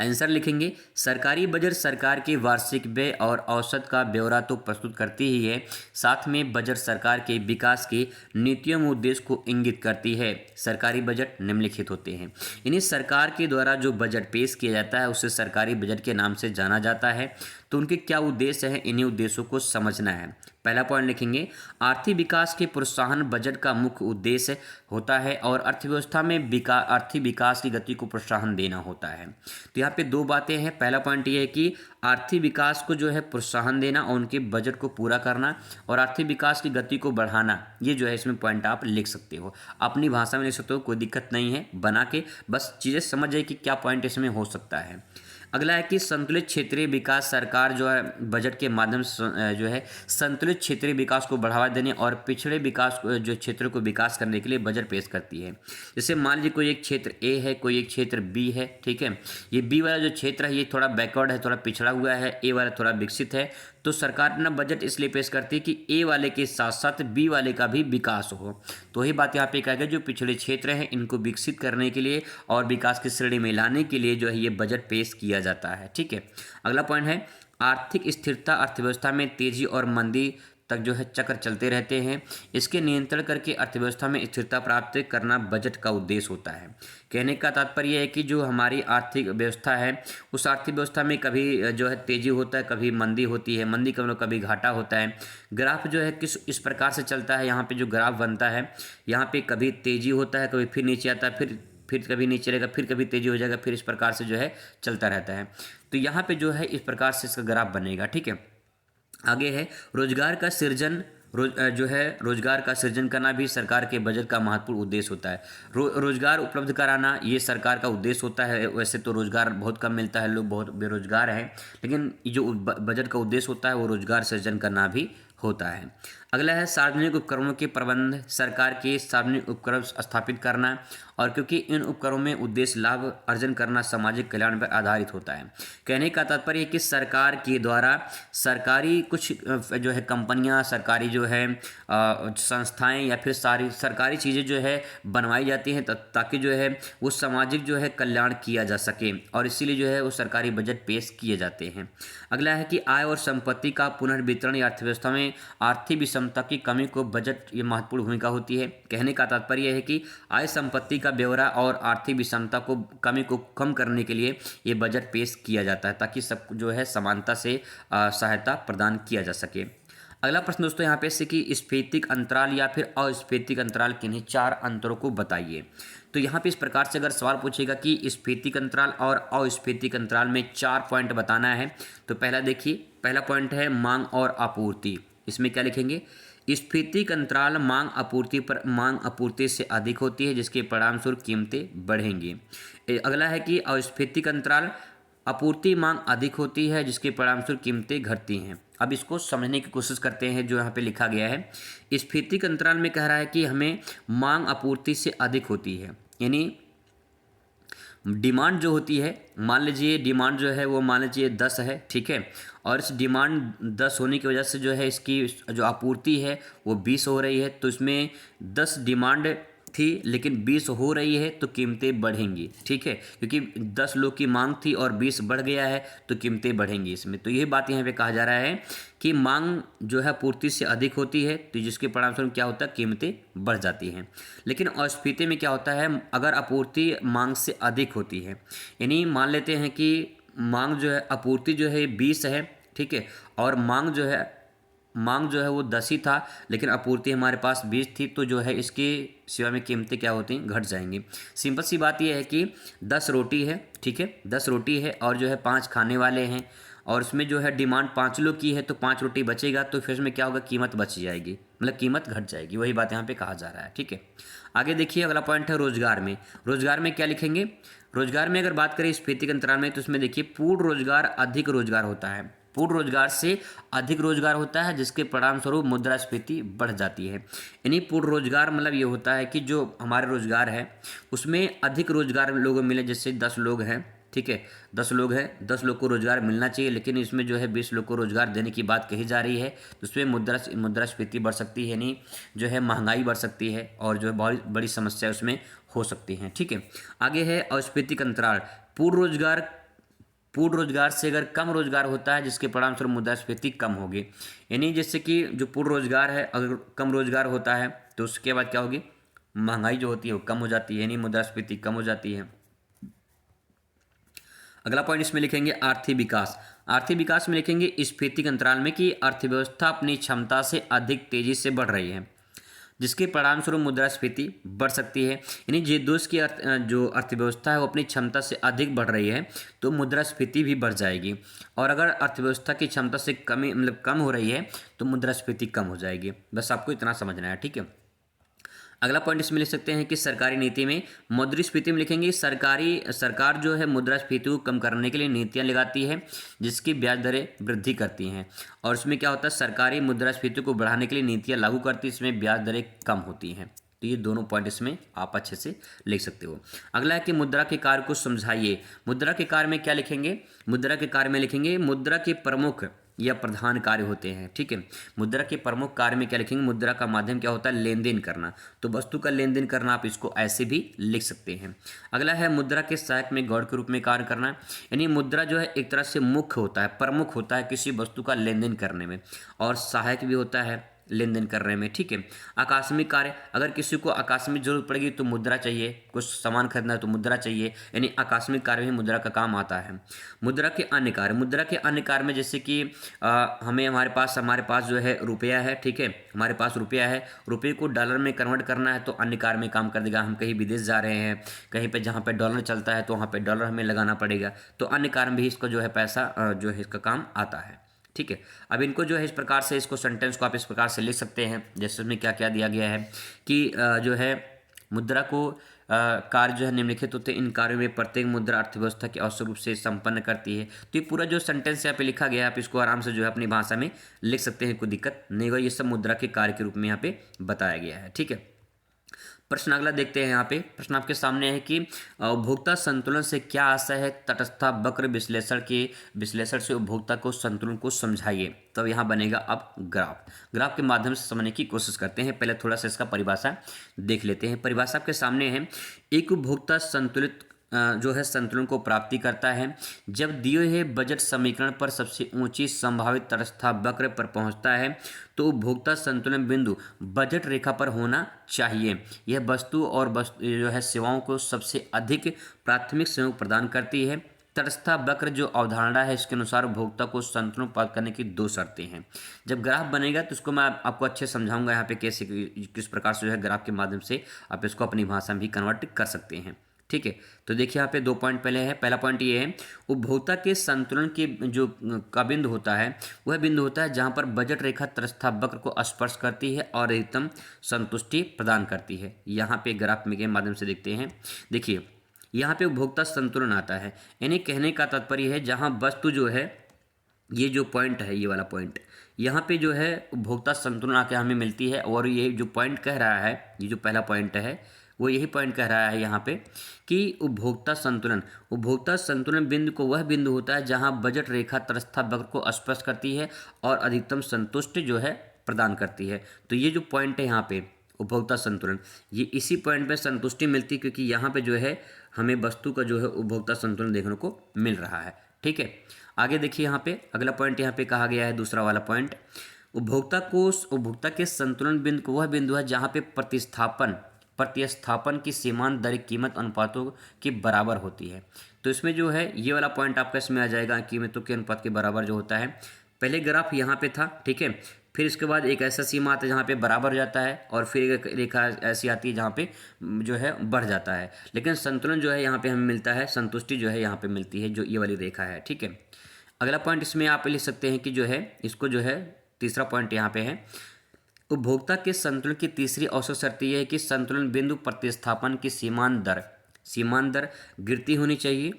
आंसर लिखेंगे, सरकारी बजट सरकार के वार्षिक व्यय और औसत का ब्यौरा तो प्रस्तुत करती ही है, साथ में बजट सरकार के विकास के नीतियों में उद्देश्य को इंगित करती है। सरकारी बजट निम्नलिखित होते हैं, इन्हें सरकार के द्वारा जो बजट पेश किया जाता है उसे सरकारी बजट के नाम से जाना जाता है। तो उनके क्या उद्देश्य हैं, इन्हीं उद्देश्यों को समझना है। पहला पॉइंट लिखेंगे, आर्थिक विकास के प्रोत्साहन बजट का मुख्य उद्देश्य होता है और अर्थव्यवस्था में आर्थिक विकास की गति को प्रोत्साहन देना होता है। तो यहाँ पे 2 बातें हैं। पहला पॉइंट ये है कि आर्थिक विकास को जो है प्रोत्साहन देना और उनके बजट को पूरा करना, और आर्थिक विकास की गति को बढ़ाना, ये जो है इसमें पॉइंट आप लिख सकते हो, अपनी भाषा में लिख सकते हो, कोई दिक्कत नहीं है। बना के बस चीज़ें समझ जाए कि क्या पॉइंट इसमें हो सकता है। अगला है कि संतुलित क्षेत्रीय विकास, सरकार जो है बजट के माध्यम से जो है संतुलित क्षेत्रीय विकास को बढ़ावा देने और पिछड़े विकास जो क्षेत्र को विकास करने के लिए बजट पेश करती है। जैसे मान लीजिए कोई एक क्षेत्र ए है, कोई एक क्षेत्र बी है, ठीक है। ये बी वाला जो क्षेत्र है ये थोड़ा बैकवर्ड है, थोड़ा पिछड़ा हुआ है, ए वाला थोड़ा विकसित है। तो सरकार अपना बजट इसलिए पेश करती है कि ए वाले के साथ साथ बी वाले का भी विकास हो। तो वही बात यहाँ पे कहा गया, जो पिछड़े क्षेत्र हैं इनको विकसित करने के लिए और विकास की श्रेणी में लाने के लिए जो है ये बजट पेश किया जाता है, ठीक है। अगला पॉइंट है आर्थिक स्थिरता, अर्थव्यवस्था में तेजी और मंदी तक जो है चक्र चलते रहते हैं, इसके नियंत्रण करके अर्थव्यवस्था में स्थिरता प्राप्त करना बजट का उद्देश्य होता है। कहने का तात्पर्य है कि जो हमारी आर्थिक व्यवस्था है उस आर्थिक व्यवस्था में कभी जो है तेजी होता है, कभी मंदी होती है, मंदी का मतलब कभी घाटा होता है। ग्राफ जो है किस इस प्रकार से चलता है, यहाँ पे जो ग्राफ बनता है यहाँ पे कभी तेजी होता है, कभी फिर नीचे आता है, फिर कभी नीचे रहेगा, फिर कभी तेजी हो जाएगा, फिर इस प्रकार से जो है चलता रहता है। तो यहाँ पे जो है इस प्रकार से इसका ग्राफ बनेगा, ठीक है। आगे है रोजगार का सृजन, रोजगार का सृजन करना भी सरकार के बजट का महत्वपूर्ण उद्देश्य होता है। रोजगार उपलब्ध कराना ये सरकार का उद्देश्य होता है। वैसे तो रोजगार बहुत कम मिलता है, लोग बहुत बेरोजगार हैं, लेकिन जो बजट का उद्देश्य होता है वो रोजगार सृजन करना भी होता है। अगला है सार्वजनिक उपकरणों के प्रबंध, सरकार के सार्वजनिक उपकरण स्थापित करना, और क्योंकि इन उपकरणों में उद्देश्य लाभ अर्जन करना सामाजिक कल्याण पर आधारित होता है। कहने का तात्पर्य है कि सरकार के द्वारा सरकारी कुछ जो है कंपनियां, सरकारी जो है संस्थाएं या फिर सारी सरकारी चीज़ें जो है बनवाई जाती हैं ताकि जो है वो सामाजिक जो है कल्याण किया जा सके, और इसीलिए जो है वो सरकारी बजट पेश किए जाते हैं। अगला है कि आय और संपत्ति का पुनर्वितरण या अर्थव्यवस्था में आर्थिक विषमता की कमी को बजट ये महत्वपूर्ण भूमिका होती है। कहने का तात्पर्य है कि आय संपत्ति का ब्यौरा और आर्थिक विषमता को कमी को कम करने के लिए ये बजट पेश किया जाता है, ताकि सब जो है समानता से सहायता प्रदान किया जा सके। अगला प्रश्न दोस्तों यहाँ पे से कि स्फीतिक अंतराल या फिर अस्फीतिक अंतराल किन्हीं 4 अंतरों को बताइए। तो यहाँ पे इस प्रकार से अगर सवाल पूछेगा कि स्फीतिक अंतराल और अस्फीतिक अंतराल में 4 पॉइंट बताना है, तो पहला देखिए, पहला पॉइंट है मांग और आपूर्ति। इसमें क्या लिखेंगे, स्फीतिक अंतराल मांग आपूर्ति से अधिक होती है, जिसके परिणामस्वरूप कीमतें बढ़ेंगी। अगला है कि अस्फीतिक अंतराल आपूर्ति मांग अधिक होती है, जिसके परिणामस्वरूप कीमतें घटती हैं। अब इसको समझने की कोशिश करते हैं। जो यहाँ पे लिखा गया है, स्फीति के अंतराल में कह रहा है कि हमें मांग आपूर्ति से अधिक होती है, यानी डिमांड जो होती है, मान लीजिए डिमांड जो है वो मान लीजिए 10 है, ठीक है, और इस डिमांड 10 होने की वजह से जो है इसकी जो आपूर्ति है वो 20 हो रही है। तो इसमें 10 डिमांड थी लेकिन 20 हो रही है तो कीमतें बढ़ेंगी, ठीक है, क्योंकि 10 लोग की मांग थी और 20 बढ़ गया है तो कीमतें बढ़ेंगी इसमें। तो ये बात यहाँ पे कहा जा रहा है कि मांग जो है पूर्ति से अधिक होती है, तो जिसके परिणामस्वरूप क्या होता है, कीमतें बढ़ जाती हैं। लेकिन अस्फीति में क्या होता है, अगर आपूर्ति मांग से अधिक होती है, यानी मान लेते हैं कि मांग जो है, आपूर्ति जो है 20 है, ठीक है, और मांग जो है वो 10 ही था लेकिन आपूर्ति हमारे पास 20 थी, तो जो है इसकी सेवा में कीमतें क्या होती हैं, घट जाएंगी। सिंपल सी बात यह है कि 10 रोटी है, ठीक है, 10 रोटी है और जो है 5 खाने वाले हैं, और उसमें जो है डिमांड 5 लोग की है तो 5 रोटी बचेगा, तो फिर इसमें क्या होगा, कीमत बच जाएगी, मतलब कीमत घट जाएगी। वही बात यहाँ पे कहा जा रहा है, ठीक है। आगे देखिए, अगला पॉइंट है रोजगार में। रोजगार में क्या लिखेंगे, रोजगार में अगर बात करें स्फीति के अंतराल में, तो उसमें देखिए पूर्ण रोजगार अधिक रोजगार होता है, पूर्ण रोजगार से अधिक रोजगार होता है, जिसके परिणाम स्वरूप मुद्रास्फीति बढ़ जाती है। यानी पूर्ण रोजगार मतलब ये होता है कि जो हमारे रोजगार है उसमें अधिक रोजगार लोगों को मिले, जैसे 10 लोग हैं, ठीक है, 10 लोग हैं, 10 लोग को रोजगार मिलना चाहिए, लेकिन इसमें जो है 20 लोग को रोजगार देने की बात कही जा रही है, तो उसमें मुद्रास्फीति बढ़ सकती है, यानी जो है महंगाई बढ़ सकती है और जो है बहुत बड़ी समस्या उसमें हो सकती हैं, ठीक है। आगे है अस्फीति का अंतराल। पूर्ण रोजगार से अगर कम रोजगार होता है, जिसके परिणामस्वरूप मुद्रास्फीति कम होगी, यानी जैसे कि जो पूर्ण रोजगार है अगर कम रोजगार होता है तो उसके बाद क्या होगी, महंगाई जो होती है वो कम हो जाती है, यानी मुद्रास्फीति कम हो जाती है। अगला पॉइंट इसमें लिखेंगे आर्थिक विकास। आर्थिक विकास में लिखेंगे स्फीति के अंतराल में कि अर्थव्यवस्था अपनी क्षमता से अधिक तेजी से बढ़ रही है, जिसके परिणामस्वरूप मुद्रास्फीति बढ़ सकती है। यानी जो देश की जो अर्थव्यवस्था है वो अपनी क्षमता से अधिक बढ़ रही है तो मुद्रास्फीति भी बढ़ जाएगी, और अगर अर्थव्यवस्था की क्षमता से कम हो रही है तो मुद्रास्फीति कम हो जाएगी। बस आपको इतना समझना है, ठीक है। अगला पॉइंट इसमें लिख सकते हैं कि सरकारी नीति में मुद्रास्फीति में लिखेंगे सरकार जो है मुद्रास्फीति को कम करने के लिए नीतियां लगाती है, जिसकी ब्याज दरें वृद्धि करती हैं, और इसमें क्या होता है, सरकारी मुद्रास्फीति को बढ़ाने के लिए नीतियां लागू करती है, इसमें ब्याज दरें कम होती हैं। तो ये दोनों पॉइंट इसमें आप अच्छे से लिख सकते हो। अगला है कि मुद्रा के कार्य को समझाइए। मुद्रा के कार्य में क्या लिखेंगे, मुद्रा के कार्य में लिखेंगे मुद्रा के प्रमुख या प्रधान कार्य होते हैं, ठीक है। मुद्रा के प्रमुख कार्य में क्या लिखेंगे, मुद्रा का माध्यम क्या होता है, लेन देन करना, तो वस्तु का लेन देन करना, आप इसको ऐसे भी लिख सकते हैं। अगला है मुद्रा के सहायक में गौड़ के रूप में कार्य करना, यानी मुद्रा जो है एक तरह से मुख्य होता है, प्रमुख होता है किसी वस्तु का लेन देन करने में, और सहायक भी होता है लेन देन करने में, ठीक है। आकस्मिक कार्य, अगर किसी को आकस्मिक जरूरत पड़ेगी तो मुद्रा चाहिए, कुछ सामान खरीदना है तो मुद्रा चाहिए, यानी आकस्मिक कार्य में मुद्रा का काम आता है। मुद्रा के अन्य कार्य, मुद्रा के अन्य कार्य में जैसे कि हमारे पास जो है रुपया है, ठीक है, हमारे पास रुपया है, रुपये को डॉलर में कन्वर्ट करना है तो अन्य कार्य में काम कर देगा। हम कहीं विदेश जा रहे हैं, कहीं पे जहाँ पे डॉलर चलता है तो वहाँ पे डॉलर हमें लगाना पड़ेगा, तो अन्य कार्य में भी इसका जो है पैसा जो है इसका काम आता है, ठीक है। अब इनको जो है इस प्रकार से, इसको सेंटेंस को आप इस प्रकार से लिख सकते हैं, जैसे उसमें क्या क्या दिया गया है कि जो है मुद्रा को कार्य जो है निम्नलिखित होते हैं, इन कार्यों में प्रत्येक मुद्रा अर्थव्यवस्था के आवश्यक रूप से संपन्न करती है। तो ये पूरा जो सेंटेंस यहाँ पे लिखा गया है आप इसको आराम से जो है अपनी भाषा में लिख सकते हैं, कोई दिक्कत नहीं होगा। ये सब मुद्रा के कार्य के रूप में यहाँ पे बताया गया है, ठीक है। प्रश्न अगला देखते हैं। यहाँ पे प्रश्न आपके सामने है कि उपभोक्ता संतुलन से क्या आशय है, तटस्थ वक्र विश्लेषण से उपभोक्ता को संतुलन को समझाइए। तब यहाँ बनेगा अब ग्राफ के माध्यम से समझने की कोशिश करते हैं। पहले थोड़ा सा इसका परिभाषा देख लेते हैं। परिभाषा आपके सामने है, एक उपभोक्ता संतुलित जो है संतुलन को प्राप्ति करता है जब दिए हुए बजट समीकरण पर सबसे ऊंची संभावित तटस्थ वक्र पर पहुंचता है, तो उपभोक्ता संतुलन बिंदु बजट रेखा पर होना चाहिए। यह वस्तु जो है सेवाओं को सबसे अधिक प्राथमिक सहयोग प्रदान करती है। तटस्थ वक्र जो अवधारणा है इसके अनुसार उपभोक्ता को संतुलन प्राप्त करने की 2 शर्तें हैं। जब ग्राफ बनेगा तो इसको मैं आपको अच्छे समझाऊंगा यहाँ पे कैसे किस प्रकार से जो है ग्राफ के माध्यम से आप इसको अपनी भाषा में भी कन्वर्ट कर सकते हैं, ठीक है। तो देखिए यहाँ पे 2 पॉइंट पहले है। पहला पॉइंट ये है, उपभोक्ता के संतुलन के जो का बिंदु होता है वह बिंदु होता है जहाँ पर बजट रेखा तटस्थ वक्र को स्पर्श करती है और अधिकतम संतुष्टि प्रदान करती है। यहाँ पे ग्राफ में के माध्यम से देखते हैं। देखिए यहाँ पे उपभोक्ता संतुलन आता है, यानी कहने का तात्पर्य है जहाँ वस्तु जो है ये जो पॉइंट है, ये वाला पॉइंट, यहाँ पे जो है उपभोक्ता संतुलन आके हमें मिलती है। और ये जो पॉइंट कह रहा है, ये जो पहला पॉइंट है वो यही पॉइंट कह रहा है यहाँ पे कि उपभोक्ता संतुलन बिंदु को वह बिंदु होता है जहाँ बजट रेखा तटस्थ वक्र को स्पर्श करती है और अधिकतम संतुष्टि जो है प्रदान करती है। तो ये जो पॉइंट है यहाँ पे उपभोक्ता संतुलन, ये इसी पॉइंट पे संतुष्टि मिलती है, क्योंकि यहाँ पे जो है हमें वस्तु का जो है उपभोक्ता संतुलन देखने को मिल रहा है। ठीक है, आगे देखिए यहाँ पे अगला पॉइंट यहाँ पे कहा गया है, दूसरा वाला पॉइंट, उपभोक्ता के संतुलन बिंदु को वह बिंदु है जहाँ पे प्रतिस्थापन की सीमांत दर कीमत अनुपातों के बराबर होती है। तो इसमें जो है ये वाला पॉइंट आपका इसमें आ जाएगा, कीमतों के अनुपात के बराबर जो होता है। पहले ग्राफ यहाँ पे था, ठीक है, फिर इसके बाद एक ऐसा सीमा आता है जहाँ पे बराबर हो जाता है, और फिर एक रेखा ऐसी आती है जहाँ पे जो है बढ़ जाता है। लेकिन संतुलन जो है यहाँ पे हमें मिलता है, संतुष्टि जो है यहाँ पे मिलती है, जो ये वाली रेखा है। ठीक है, अगला पॉइंट इसमें आप लिख सकते हैं कि जो है इसको जो है तीसरा पॉइंट यहाँ पे है, उपभोक्ता के संतुलन की तीसरी औसत शर्त यह है कि संतुलन बिंदु प्रतिस्थापन की सीमांत दर गिरती होनी चाहिए,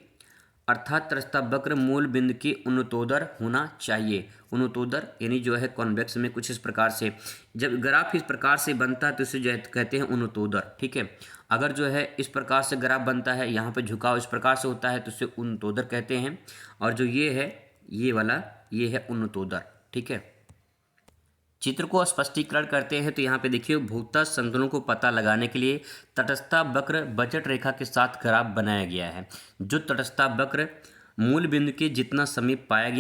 अर्थात तटस्थ वक्र मूल बिंदु की उन्नतोदर होना चाहिए। उन्नतोदर यानी जो है कॉन्वेक्स में कुछ इस प्रकार से, जब ग्राफ इस प्रकार से बनता है तो इसे जो है कहते हैं उन्नतोदर। ठीक है, अगर जो है इस प्रकार से ग्राफ बनता है, यहाँ पे झुकाव इस प्रकार से होता है तो इसे उन्नतोदर कहते हैं, और जो ये है ये वाला ये है उन्नतोदर। ठीक है, चित्र को स्पष्टीकरण करते हैं तो यहाँ पे देखिए उपभोक्ता संतुलन को पता लगाने के लिए तटस्थ वक्र बजट रेखा के साथ ग्राफ बनाया गया है। जो तटस्थ वक्र मूल बिंदु के जितना समीप पाया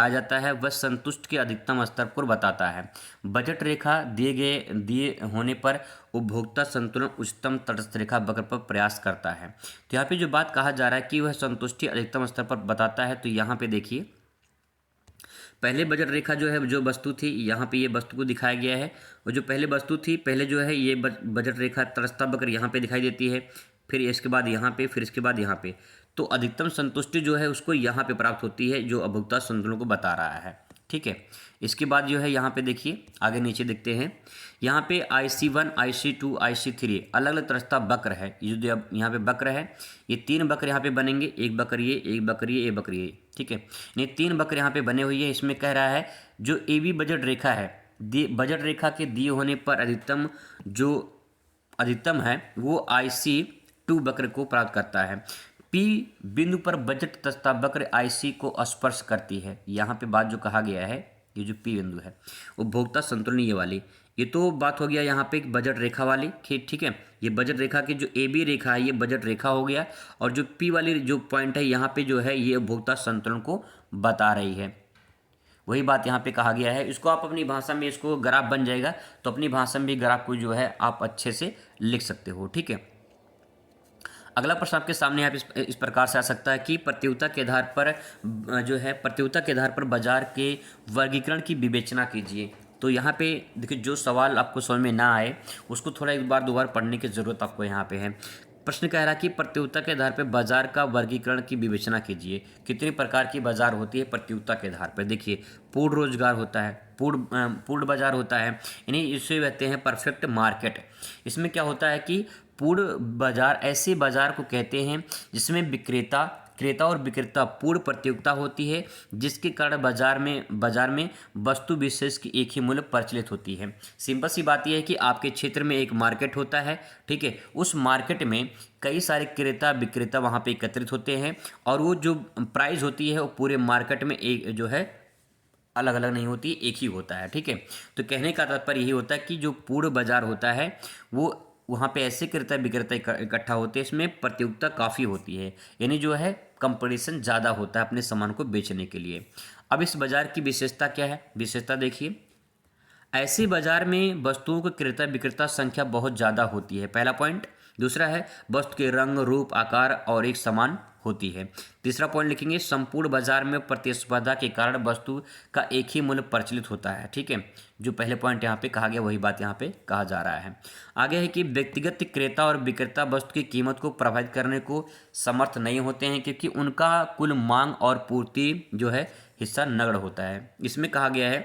जाता है वह संतुष्ट के अधिकतम स्तर को बताता है। बजट रेखा दिए होने पर उपभोक्ता संतुलन उच्चतम तटस्थ रेखा वक्र पर प्रयास करता है। तो यहाँ पे जो बात कहा जा रहा है कि वह संतुष्टि अधिकतम स्तर पर बताता है, तो यहाँ पे देखिए पहले बजट रेखा जो है, जो वस्तु थी यहाँ पे ये वस्तु को दिखाया गया है, और जो पहले वस्तु थी पहले जो है ये बजट रेखा तटस्थ वक्र यहाँ पे दिखाई देती है, फिर इसके बाद यहाँ पे, फिर इसके बाद यहाँ पे, तो अधिकतम संतुष्टि जो है उसको यहाँ पे प्राप्त होती है, जो उपभोक्ता संतुलन को बता रहा है। ठीक है, इसके बाद जो है यहाँ पे देखिए आगे नीचे देखते हैं, यहाँ पे IC1 IC2 IC3 अलग अलग तटस्थ वक्र है। ये जो अब यहाँ पे वक्र है, ये तीन वक्र यहाँ पे बनेंगे, एक वक्र ये, एक वक्र ये, एक वक्र ये। ठीक है, ये तीन वक्र यहाँ पे बने हुए हैं। इसमें कह रहा है जो AB बजट रेखा है, बजट रेखा के दिए होने पर अधिकतम है वो IC2 वक्र को प्राप्त करता है। P बिंदु पर बजट तटस्थ वक्र IC को स्पर्श करती है। यहाँ पे बात जो कहा गया है, ये जो P बिंदु है उपभोक्ता संतुलन ये वाली, ये तो बात हो गया यहाँ पे एक बजट रेखा वाली। ठीक है, ये बजट रेखा की जो AB रेखा है ये बजट रेखा हो गया, और जो P वाली जो पॉइंट है यहाँ पे जो है ये उपभोक्ता संतुलन को बता रही है। वही बात यहाँ पे कहा गया है। इसको आप अपनी भाषा में, इसको ग्राफ बन जाएगा तो अपनी भाषा में भी ग्राफ को जो है आप अच्छे से लिख सकते हो। ठीक है, अगला प्रश्न आपके सामने यहाँ पे इस प्रकार से आ सकता है कि प्रतियोगिता के आधार पर बाजार के वर्गीकरण की विवेचना कीजिए। तो यहाँ पे देखिए जो सवाल आपको समझ में ना आए उसको थोड़ा एक बार दो बार पढ़ने की ज़रूरत आपको यहाँ पे है। प्रश्न कह रहा है कि प्रतियोगिता के आधार पर बाजार का वर्गीकरण की विवेचना कीजिए। कितने प्रकार की बाजार होती है प्रतियोगिता के आधार पर? देखिए पूर्ण रोजगार होता है, पूर्ण बाजार होता है, यानी इसे कहते हैं परफेक्ट मार्केट। इसमें क्या होता है कि पूर्ण बाजार ऐसे बाजार को कहते हैं जिसमें क्रेता और विक्रेता पूर्ण प्रतियोगिता होती है, जिसके कारण बाजार में वस्तु विशेष की एक ही मूल्य प्रचलित होती है। सिंपल सी बात यह है कि आपके क्षेत्र में एक मार्केट होता है, ठीक है, उस मार्केट में कई सारे क्रेता विक्रेता वहाँ पे एकत्रित होते हैं, और वो जो प्राइस होती है वो पूरे मार्केट में एक जो है अलग अलग नहीं होती, एक ही होता है। ठीक है, तो कहने का तात्पर्य यही होता है कि जो पूर्ण बाजार होता है वो वहाँ पे ऐसे क्रेता विक्रेता इकट्ठा होते हैं, इसमें प्रतियोगिता काफ़ी होती है, यानी जो है कंपटीशन ज़्यादा होता है अपने सामान को बेचने के लिए। अब इस बाज़ार की विशेषता क्या है? विशेषता देखिए, ऐसे बाज़ार में वस्तुओं की क्रेता विक्रेता संख्या बहुत ज़्यादा होती है, पहला पॉइंट। दूसरा है वस्तु के रंग रूप आकार और एक समान होती है। तीसरा पॉइंट लिखेंगे, संपूर्ण बाजार में प्रतिस्पर्धा के कारण वस्तु का एक ही मूल्य प्रचलित होता है। ठीक है, जो पहले पॉइंट यहाँ पे कहा गया वही बात यहाँ पे कहा जा रहा है। आगे है कि व्यक्तिगत क्रेता और विक्रेता वस्तु की कीमत को प्रभावित करने को समर्थ नहीं होते हैं, क्योंकि उनका कुल मांग और पूर्ति जो है हिस्सा नगण्य होता है। इसमें कहा गया है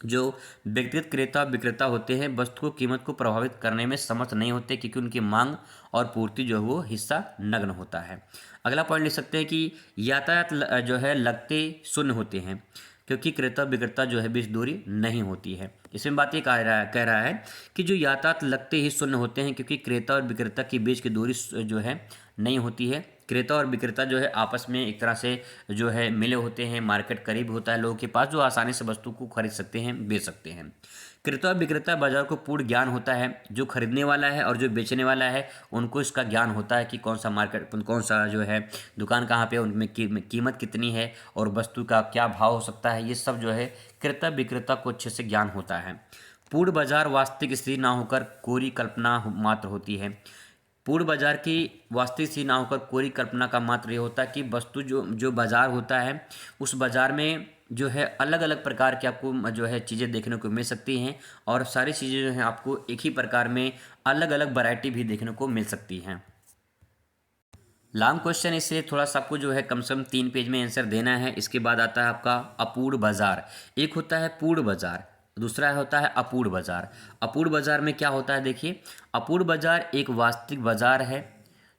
जो व्यक्तिगत क्रेता और विक्रेता होते हैं वस्तु को कीमत को प्रभावित करने में समर्थ नहीं होते, क्योंकि उनकी मांग और पूर्ति जो है वो हिस्सा नग्न होता है। अगला पॉइंट लिख सकते हैं कि यातायात जो है लगते शून्य होते हैं, क्योंकि क्रेता विक्रेता जो है बीच दूरी नहीं होती है। इसमें बात ये कह रहा है कि जो यातायात लगते ही शून्य होते हैं, क्योंकि क्रेता और विक्रेता के बीच की दूरी जो है नहीं होती है। क्रेता और विक्रेता जो है आपस में एक तरह से जो है मिले होते हैं, मार्केट करीब होता है लोगों के पास, जो आसानी से वस्तु को खरीद सकते हैं, बेच सकते हैं। क्रेता और विक्रेता बाजार को पूर्ण ज्ञान होता है, जो खरीदने वाला है और जो बेचने वाला है उनको इसका ज्ञान होता है कि कौन सा मार्केट, कौन सा जो है दुकान कहाँ पे, उनमें कीमत कितनी है और वस्तु का क्या भाव हो सकता है, ये सब जो है क्रेता विक्रेता को अच्छे से ज्ञान होता है। पूर्ण बाजार वास्तविक स्थिति ना होकर कोरी कल्पना मात्र होती है। पूर्ण बाजार की वास्तविक स्थिति ना होकर कोरी कल्पना का मात्र ये होता है कि वस्तु जो बाजार होता है उस बाजार में जो है अलग अलग प्रकार की आपको जो है चीज़ें देखने को मिल सकती हैं, और सारी चीज़ें जो हैं आपको एक ही प्रकार में अलग अलग वैरायटी भी देखने को मिल सकती हैं। लॉन्ग क्वेश्चन, इससे थोड़ा सा आपको जो है कम से कम 3 पेज में आंसर देना है। इसके बाद आता है आपका अपूर्ण बाजार। एक होता है पूर्ण बाजार, दूसरा होता है अपूर्ण बाजार। अपूर्ण बाजार में क्या होता है, देखिए, अपूर्ण बाजार एक वास्तविक बाजार है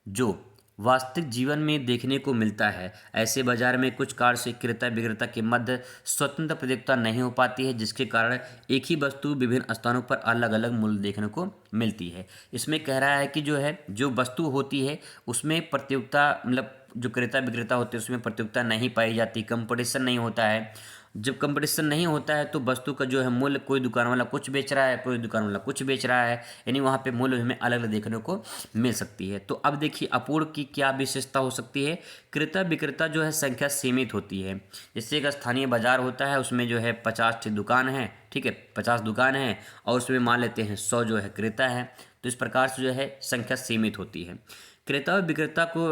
जो वास्तविक जीवन में देखने को मिलता है। ऐसे बाजार में कुछ कार्य से क्रेता विक्रेता के मध्य स्वतंत्र प्रतियोगिता नहीं हो पाती है, जिसके कारण एक ही वस्तु विभिन्न स्थानों पर अलग अलग मूल्य देखने को मिलती है। इसमें कह रहा है कि जो है जो वस्तु होती है उसमें प्रतियोगिता, मतलब जो क्रेता विक्रेता होते हैं उसमें प्रतियोगिता नहीं पाई जाती, कंपटीशन नहीं होता है। जब कंपटीशन नहीं होता है तो वस्तु का जो है मूल्य, कोई दुकान वाला कुछ बेच रहा है, कोई दुकान वाला कुछ बेच रहा है, यानी वहाँ पे मूल्य हमें अलग अलग देखने को मिल सकती है। तो अब देखिए अपूर्ण की क्या विशेषता हो सकती है। क्रेता विक्रेता जो है संख्या सीमित होती है। जैसे एक स्थानीय बाजार होता है, उसमें जो है 50 दुकान है, ठीक है, 50 दुकान है और उसमें मान लेते हैं 100 जो है क्रेता है। तो इस प्रकार से जो है संख्या सीमित होती है। क्रेता और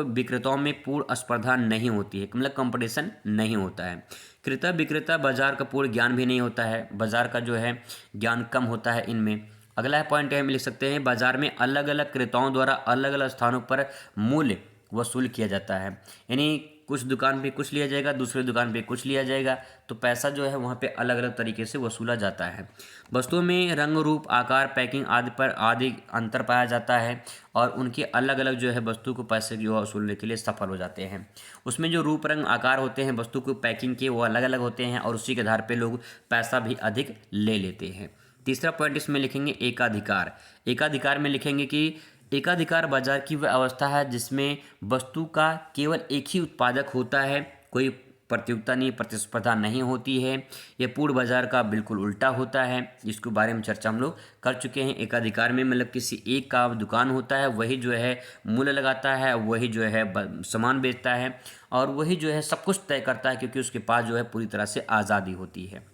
विक्रेताओं में पूर्ण स्पर्धा नहीं होती है, मतलब कंपटीशन नहीं होता है। क्रेता विक्रेता बाजार का पूर्ण ज्ञान भी नहीं होता है, बाजार का जो है ज्ञान कम होता है इनमें। अगला पॉइंट हम लिख सकते हैं, बाजार में अलग अलग क्रेताओं द्वारा अलग अलग स्थानों पर मूल्य वसूल किया जाता है, यानी कुछ दुकान पे कुछ लिया जाएगा, दूसरे दुकान पे कुछ लिया जाएगा, तो पैसा जो है वहाँ पे अलग अलग तरीके से वसूला जाता है। वस्तुओं में रंग, रूप, आकार, पैकिंग आदि पर आदि अंतर पाया जाता है, और उनके अलग अलग जो है वस्तु को पैसे जो वसूलने के लिए सफल हो जाते हैं। उसमें जो रूप, रंग, आकार होते हैं वस्तु को पैकिंग के, वो अलग अलग होते हैं, और उसी के आधार पर लोग पैसा भी अधिक ले लेते हैं। तीसरा पॉइंट इसमें लिखेंगे एकाधिकार। एकाधिकार में लिखेंगे कि एकाधिकार बाजार की वह अवस्था है जिसमें वस्तु का केवल एक ही उत्पादक होता है, कोई प्रतियोगिता नहीं, प्रतिस्पर्धा नहीं होती है। यह पूर्ण बाजार का बिल्कुल उल्टा होता है, जिसके बारे में चर्चा हम लोग कर चुके हैं। एकाधिकार में मतलब किसी एक का दुकान होता है, वही जो है मूल्य लगाता है, वही जो है सामान बेचता है, और वही जो है सब कुछ तय करता है, क्योंकि उसके पास जो है पूरी तरह से आज़ादी होती है।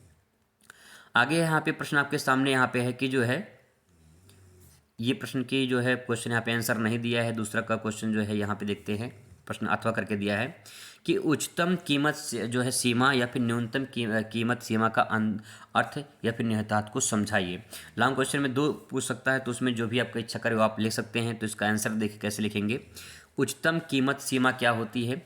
आगे यहाँ पे प्रश्न आपके सामने यहाँ पे है कि जो है ये प्रश्न की जो है क्वेश्चन यहाँ पे आंसर नहीं दिया है। दूसरा का क्वेश्चन जो है यहाँ पे देखते हैं, प्रश्न अथवा करके दिया है कि उच्चतम कीमत जो है सीमा या फिर न्यूनतम कीमत सीमा का अर्थ या फिर निहितार्थ को समझाइए। लॉन्ग क्वेश्चन में 2 पूछ सकता है, तो उसमें जो भी आपका इच्छा करे वो आप लिख सकते हैं। तो इसका आंसर देखिए कैसे लिखेंगे। उच्चतम कीमत सीमा क्या होती है?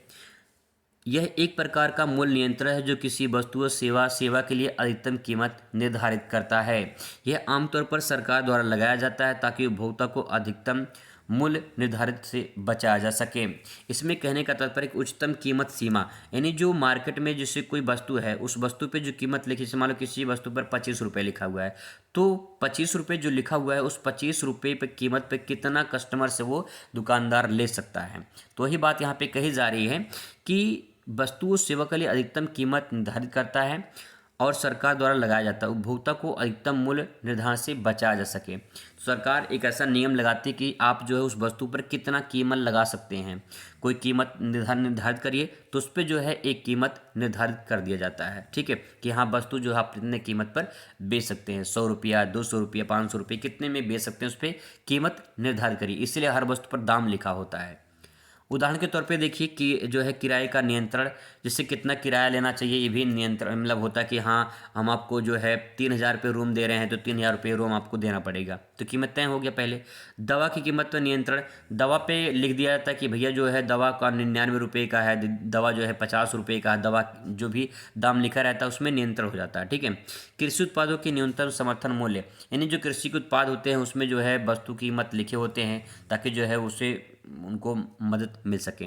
यह एक प्रकार का मूल्य नियंत्रण है जो किसी वस्तु व सेवा के लिए अधिकतम कीमत निर्धारित करता है। यह आमतौर पर सरकार द्वारा लगाया जाता है ताकि उपभोक्ता को अधिकतम मूल्य निर्धारित से बचाया जा सके। इसमें कहने का तात्पर्य उच्चतम कीमत सीमा, यानी जो मार्केट में जैसे कोई वस्तु है, उस वस्तु पे जो कीमत लिखी, मान लो किसी वस्तु पर 25 रुपये लिखा हुआ है, तो 25 रुपये जो लिखा हुआ है उस 25 रुपये पे कीमत पे कितना कस्टमर से वो दुकानदार ले सकता है। तो वही बात यहाँ पे कही जा रही है कि वस्तु और सेवा के लिए अधिकतम कीमत निर्धारित करता है और सरकार द्वारा लगाया जाता है, उपभोक्ता को अधिकतम मूल्य निर्धारण से बचाया जा सके। सरकार एक ऐसा नियम लगाती है कि आप जो है उस वस्तु पर कितना कीमत लगा सकते हैं। कोई कीमत निर्धारित करिए तो उस पर जो है एक कीमत निर्धारित कर दिया जाता है, ठीक है, कि हाँ वस्तु जो है आप कितने कीमत पर बेच सकते हैं, 100 रुपया, 200 रुपया, 500 रुपये, कितने में बेच सकते हैं, उस पर कीमत निर्धारित करिए। इसलिए हर वस्तु पर दाम लिखा होता है। उदाहरण के तौर पे देखिए कि जो है किराए का नियंत्रण, जिससे कितना किराया लेना चाहिए ये भी नियंत्रण मतलब होता है कि हाँ हम आपको जो है 3,000 रुपये रूम दे रहे हैं तो 3,000 रुपये रूम आपको देना पड़ेगा, तो कीमत तय हो गया पहले। दवा की कीमत पर नियंत्रण, दवा पे लिख दिया जाता है कि भैया जो है दवा का 99 रुपये का है, दवा जो है 50 रुपये का है, दवा जो भी दाम लिखा रहता है उसमें नियंत्रण हो जाता है, ठीक है। कृषि उत्पादों के न्यूनतम समर्थन मूल्य, यानी जो कृषि के उत्पाद होते हैं उसमें जो है वस्तु कीमत लिखे होते हैं ताकि जो है उसे उनको मदद मिल सके।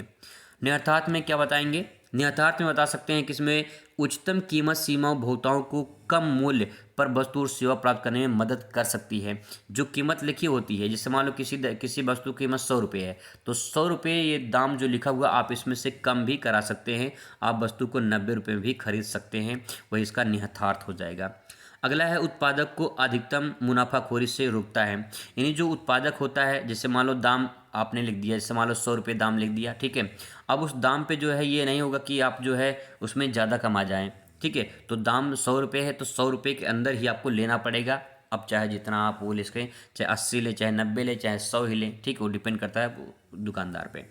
नियतार्थ में क्या बताएंगे, नियतार्थ में बता सकते हैं कि इसमें उच्चतम कीमत सीमा उपभोक्ताओं को कम मूल्य पर वस्तु और सेवा प्राप्त करने में मदद कर सकती है। जो कीमत लिखी होती है, जैसे मान लो किसी वस्तु की कीमत 100 रुपये है तो 100 रुपये ये दाम जो लिखा हुआ आप इसमें से कम भी करा सकते हैं, आप वस्तु को 90 रुपये में भी खरीद सकते हैं, वही इसका निहितार्थ हो जाएगा। अगला है उत्पादक को अधिकतम मुनाफाखोरी से रोकता है, यानी जो उत्पादक होता है, जैसे मान लो दाम आपने लिख दिया, जैसे मान लो 100 रुपये दाम लिख दिया, ठीक है। अब उस दाम पे जो है ये नहीं होगा कि आप जो है उसमें ज़्यादा कमा जाएं, ठीक है। तो दाम 100 रुपये है तो 100 रुपये के अंदर ही आपको लेना पड़ेगा। अब चाहे जितना आप वो ले सकें, चाहे 80 ले, चाहे 90 ले, चाहे 100 ही लें, ठीक है, वो डिपेंड करता है दुकानदार पे।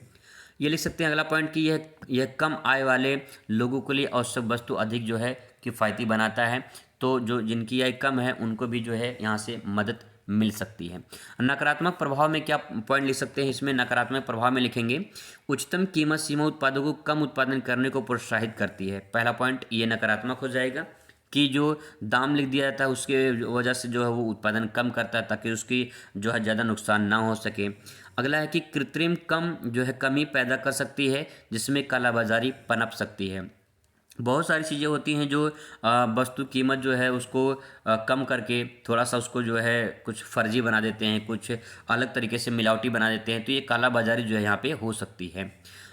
ये लिख सकते हैं अगला पॉइंट कि यह कम आय वाले लोगों के लिए आवश्यक वस्तु अधिक जो है किफ़ायती बनाता है, तो जो जिनकी आय कम है उनको भी जो है यहाँ से मदद मिल सकती है। नकारात्मक प्रभाव में क्या पॉइंट लिख सकते हैं, इसमें नकारात्मक प्रभाव में लिखेंगे उच्चतम कीमत सीमा उत्पादों को कम उत्पादन करने को प्रोत्साहित करती है। पहला पॉइंट ये नकारात्मक हो जाएगा कि जो दाम लिख दिया जाता है उसके वजह से जो है वो उत्पादन कम करता है ताकि उसकी जो है ज़्यादा नुकसान ना हो सके। अगला है कि कृत्रिम कम जो है कमी पैदा कर सकती है जिसमें कालाबाजारी पनप सकती है। बहुत सारी चीज़ें होती हैं जो वस्तु कीमत जो है उसको कम करके थोड़ा सा उसको जो है कुछ फर्जी बना देते हैं, कुछ अलग तरीके से मिलावटी बना देते हैं, तो ये काला बाजारी जो है यहाँ पे हो सकती है।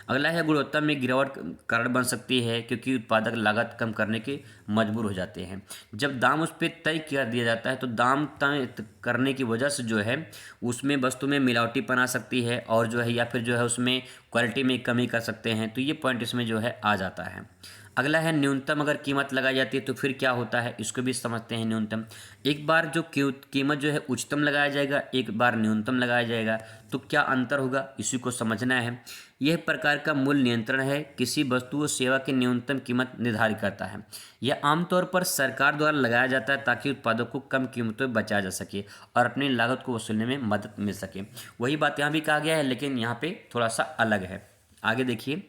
अगला है गुणवत्ता में गिरावट कारण बन सकती है क्योंकि उत्पादक लागत कम करने के मजबूर हो जाते हैं। जब दाम उस पर तय कर दिया जाता है तो दाम तय करने की वजह से जो है उसमें वस्तु में मिलावटीपन आ सकती है और जो है या फिर जो है उसमें क्वालिटी में कमी कर सकते हैं, तो ये पॉइंट इसमें जो है आ जाता है। अगला है न्यूनतम अगर कीमत लगाई जाती है तो फिर क्या होता है, इसको भी समझते हैं। न्यूनतम, एक बार जो कीमत जो है उच्चतम लगाया जाएगा, एक बार न्यूनतम लगाया जाएगा, तो क्या अंतर होगा इसी को समझना है। यह प्रकार का मूल्य नियंत्रण है, किसी वस्तु और सेवा की न्यूनतम कीमत निर्धारित करता है। यह आमतौर पर सरकार द्वारा लगाया जाता है ताकि उत्पादों को कम कीमतों में बचाया जा सके और अपनी लागत को वसूलने में मदद मिल सके। वही बात यहाँ भी कहा गया है लेकिन यहाँ पे थोड़ा सा अलग है। आगे देखिए,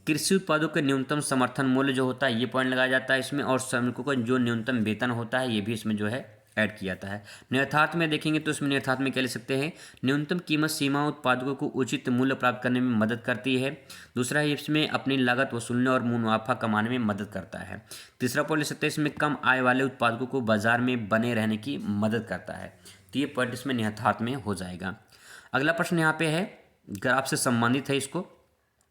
कृषि उत्पादों के न्यूनतम समर्थन मूल्य जो होता है ये पॉइंट लगाया जाता है इसमें, और श्रमिकों का जो न्यूनतम वेतन होता है ये भी इसमें जो है ऐड किया जाता है। नियतार्थ में देखेंगे तो इसमें नियतार्थ में क्या लिख सकते हैं, न्यूनतम कीमत सीमा उत्पादकों को उचित मूल्य प्राप्त करने में मदद करती है। दूसरा है इसमें अपनी लागत वसूलने और मुनाफा कमाने में मदद करता है। तीसरा पॉइंट लिख सकते हैं इसमें कम आय वाले उत्पादकों को बाजार में बने रहने की मदद करता है। तो ये पॉइंट इसमें नियतार्थ में हो जाएगा। अगला प्रश्न यहाँ पे है, ग्राफ से संबंधित है, इसको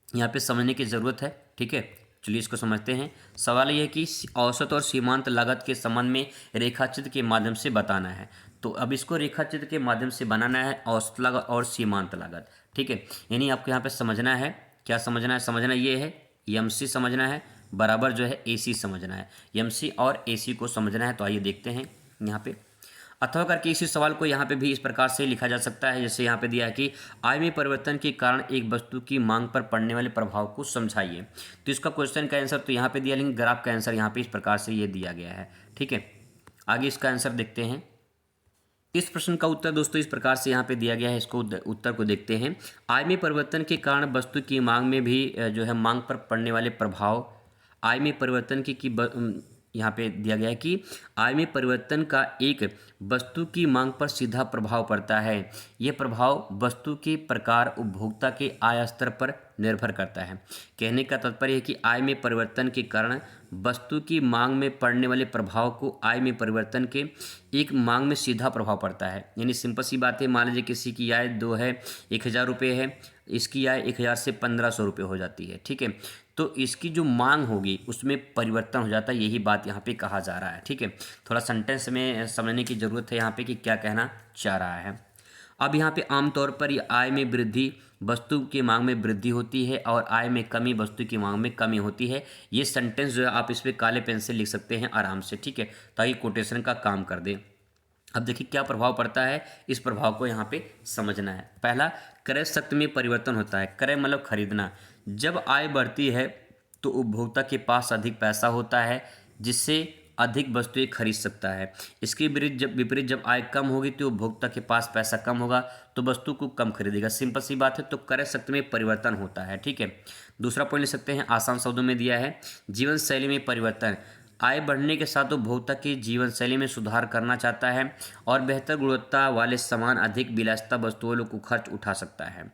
यहाँ पे समझने की ज़रूरत है, ठीक है। चलिए इसको समझते हैं। सवाल यह है कि औसत और सीमांत लागत के संबंध में रेखाचित्र के माध्यम से बताना है। तो अब इसको रेखाचित्र के माध्यम से बनाना है, औसत लागत और सीमांत लागत, ठीक है। यानी आपको यहाँ पे समझना है, क्या समझना है, समझना ये है एमसी समझना है बराबर जो है एसी समझना है, एमसी और एसी को समझना है। तो आइए देखते हैं यहाँ पे। अथवा करके इसी सवाल को यहाँ पे भी इस प्रकार से लिखा जा सकता है, जैसे यहाँ पे दिया है कि आय में परिवर्तन के कारण एक वस्तु की मांग पर पड़ने वाले प्रभाव को समझाइए। तो इसका क्वेश्चन का आंसर तो यहाँ पे दिया, लेकिन ग्राफ का आंसर यहाँ पे इस प्रकार से ये दिया गया है, ठीक है। आगे इसका आंसर देखते हैं। इस प्रश्न का उत्तर दोस्तों इस प्रकार से यहाँ पे दिया गया है, इसको उत्तर को देखते हैं। आय में परिवर्तन के कारण वस्तु की मांग में भी जो है मांग पर पड़ने वाले प्रभाव, आय में परिवर्तन की यहाँ पे दिया गया है कि आय में परिवर्तन का एक वस्तु की मांग पर सीधा प्रभाव पड़ता है। यह प्रभाव वस्तु के प्रकार, उपभोक्ता के आय स्तर पर निर्भर करता है। कहने का तात्पर्य है कि आय में परिवर्तन के कारण वस्तु की मांग में पड़ने वाले प्रभाव को आय में परिवर्तन के एक मांग में सीधा प्रभाव पड़ता है। यानी सिंपल सी बात है, मान लीजिए किसी की आय 2 है, 1,000 रुपये है, इसकी आय 1,000 से 1,500 रुपये हो जाती है, ठीक है। तो इसकी जो मांग होगी उसमें परिवर्तन हो जाता है, यही बात यहाँ पे कहा जा रहा है, ठीक है। थोड़ा सेंटेंस में समझने की ज़रूरत है यहाँ पे कि क्या कहना चाह रहा है। अब यहाँ पे आमतौर पर ये आय में वृद्धि वस्तु की मांग में वृद्धि होती है और आय में कमी वस्तु की मांग में कमी होती है। ये सेंटेंस जो है आप इस पर काले पेन से लिख सकते हैं आराम से, ठीक है, ताकि कोटेशन का काम कर दे। अब देखिए क्या प्रभाव पड़ता है, इस प्रभाव को यहाँ पे समझना है। पहला, क्रय शक्ति में परिवर्तन होता है। क्रय मतलब खरीदना। जब आय बढ़ती है तो उपभोक्ता के पास अधिक पैसा होता है, जिससे अधिक वस्तुएं खरीद सकता है। इसके विपरीत जब आय कम होगी तो उपभोक्ता के पास पैसा कम होगा तो वस्तु को कम खरीदेगा। सिंपल सी बात है, तो क्रय शक्ति में परिवर्तन होता है। ठीक है। दूसरा पॉइंट ले सकते हैं, आसान शब्दों में दिया है, जीवन शैली में परिवर्तन। आय बढ़ने के साथ उपभोक्ता की जीवन शैली में सुधार करना चाहता है और बेहतर गुणवत्ता वाले सामान, अधिक विलासिता वस्तुओं को खर्च उठा सकता है।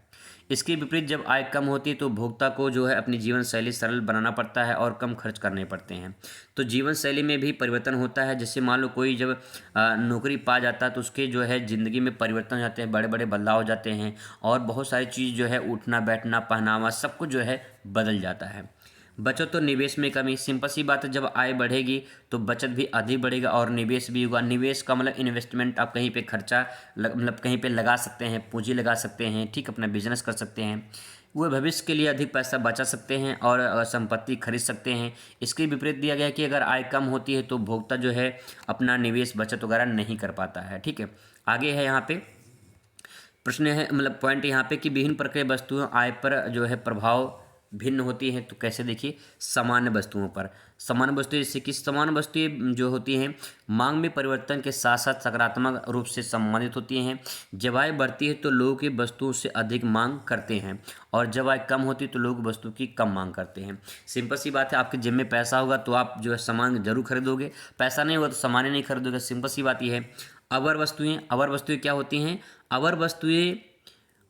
इसके विपरीत जब आय कम होती है तो उपभोक्ता को जो है अपनी जीवन शैली सरल बनाना पड़ता है और कम खर्च करने पड़ते हैं। तो जीवन शैली में भी परिवर्तन होता है। जैसे मान लो कोई जब नौकरी पा जाता है तो उसके जो है ज़िंदगी में परिवर्तन हो जाते हैं, बड़े बड़े बदलाव हो जाते हैं और बहुत सारी चीज़ जो है उठना बैठना पहनावा सब कुछ जो है बदल जाता है। बचत और निवेश में कमी। सिंपल सी बात है, जब आय बढ़ेगी तो बचत भी अधिक बढ़ेगा और निवेश भी होगा। निवेश का मतलब इन्वेस्टमेंट, आप कहीं पे खर्चा मतलब कहीं पे लगा सकते हैं, पूंजी लगा सकते हैं, ठीक, अपना बिजनेस कर सकते हैं। वो भविष्य के लिए अधिक पैसा बचा सकते हैं और संपत्ति खरीद सकते हैं। इसके विपरीत दिया गया है कि अगर आय कम होती है तो उपभोक्ता जो है अपना निवेश बचत वगैरह नहीं कर पाता है। ठीक है। आगे है यहाँ पे प्रश्न है, मतलब पॉइंट यहाँ पे कि विभिन्न प्रकार की वस्तुओं आय पर जो है प्रभाव भिन्न होती हैं। तो कैसे देखिए, सामान्य वस्तुओं पर। सामान्य वस्तुएं जैसे कि सामान्य वस्तुएं जो होती हैं मांग में परिवर्तन के साथ साथ सकारात्मक रूप से संबंधित होती हैं। जब आय बढ़ती है तो लोग की वस्तुओं से अधिक मांग करते हैं और जब आय कम होती है तो लोग वस्तु की कम मांग करते हैं। सिंपल सी बात है, आपके जेब में पैसा होगा तो आप जो है सामान जरूर खरीदोगे, पैसा नहीं होगा तो सामान नहीं खरीदोगे। सिंपल सी बात यह है। अवर वस्तुएं क्या होती हैं? अवर वस्तुएं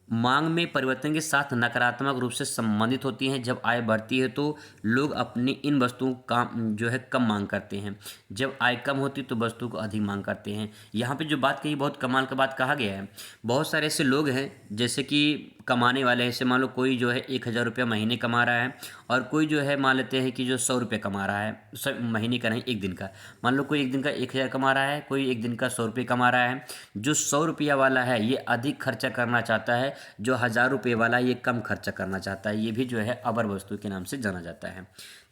मांग में परिवर्तन के साथ नकारात्मक रूप से संबंधित होती हैं। जब आय बढ़ती है तो लोग अपनी इन वस्तुओं का जो है कम मांग करते हैं, जब आय कम होती है तो वस्तु को अधिक मांग करते हैं। यहाँ पे जो बात कही बहुत कमाल का बात कहा गया है। बहुत सारे ऐसे लोग हैं जैसे कि कमाने वाले हैं, जैसे मान लो कोई जो है 1,000 रुपया महीने कमा रहा है और कोई जो है मान लेते हैं कि जो 100 रुपये कमा रहा है, महीने का नहीं, एक दिन का। मान लो कोई एक दिन का 1,000 कमा रहा है, कोई एक दिन का 100 रुपये कमा रहा है। जो 100 रुपया वाला है ये अधिक खर्चा करना चाहता है, जो 1,000 रुपये वाला ये कम खर्चा करना चाहता है। ये भी जो है अवर वस्तु के नाम से जाना जाता है।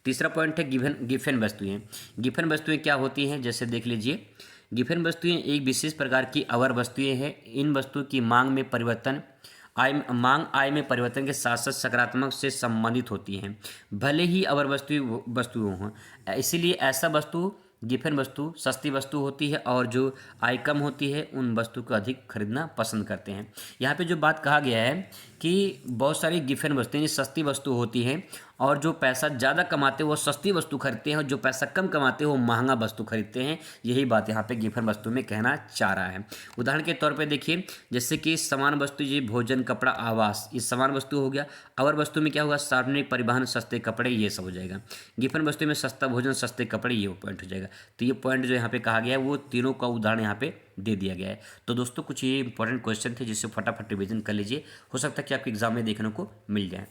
तीसरा पॉइंट है गिफन वस्तुएं। गिफन वस्तुएं क्या होती हैं, जैसे देख लीजिए, गिफन वस्तुएं एक विशेष प्रकार की अवर वस्तुएं हैं। इन वस्तुओं की मांग में परिवर्तन में परिवर्तन के साथ साथ सकारात्मक से संबंधित होती हैं, भले ही अवर वस्तुओं हों। इसीलिए ऐसा वस्तु गिफन वस्तु सस्ती वस्तु होती है और जो आय कम होती है उन वस्तु को अधिक खरीदना पसंद करते हैं। यहाँ पे जो बात कहा गया है कि बहुत सारी गिफन वस्तुएं सस्ती वस्तु होती हैं और जो पैसा ज़्यादा कमाते हैं वो सस्ती वस्तु खरीदते हैं और जो पैसा कम कमाते हैं वो महंगा वस्तु खरीदते हैं। यही बात यहाँ पे गिफन वस्तु में कहना चाह रहा है। उदाहरण के तौर पे देखिए, जैसे कि समान वस्तु, ये भोजन, कपड़ा, आवास, ये समान वस्तु हो गया। अवर वस्तु में क्या होगा? सार्वजनिक परिवहन, सस्ते कपड़े, ये सब हो जाएगा। गिफन वस्तु में सस्ता भोजन, सस्ते कपड़े, ये पॉइंट हो जाएगा। तो ये पॉइंट जो यहाँ पे कहा गया है वो तीनों का उदाहरण यहाँ पे दे दिया गया है। तो दोस्तों कुछ ये इंपॉर्टेंट क्वेश्चन थे जिससे फटाफट रिवीजन कर लीजिए, हो सकता है कि आपके एग्जाम में देखने को मिल जाए।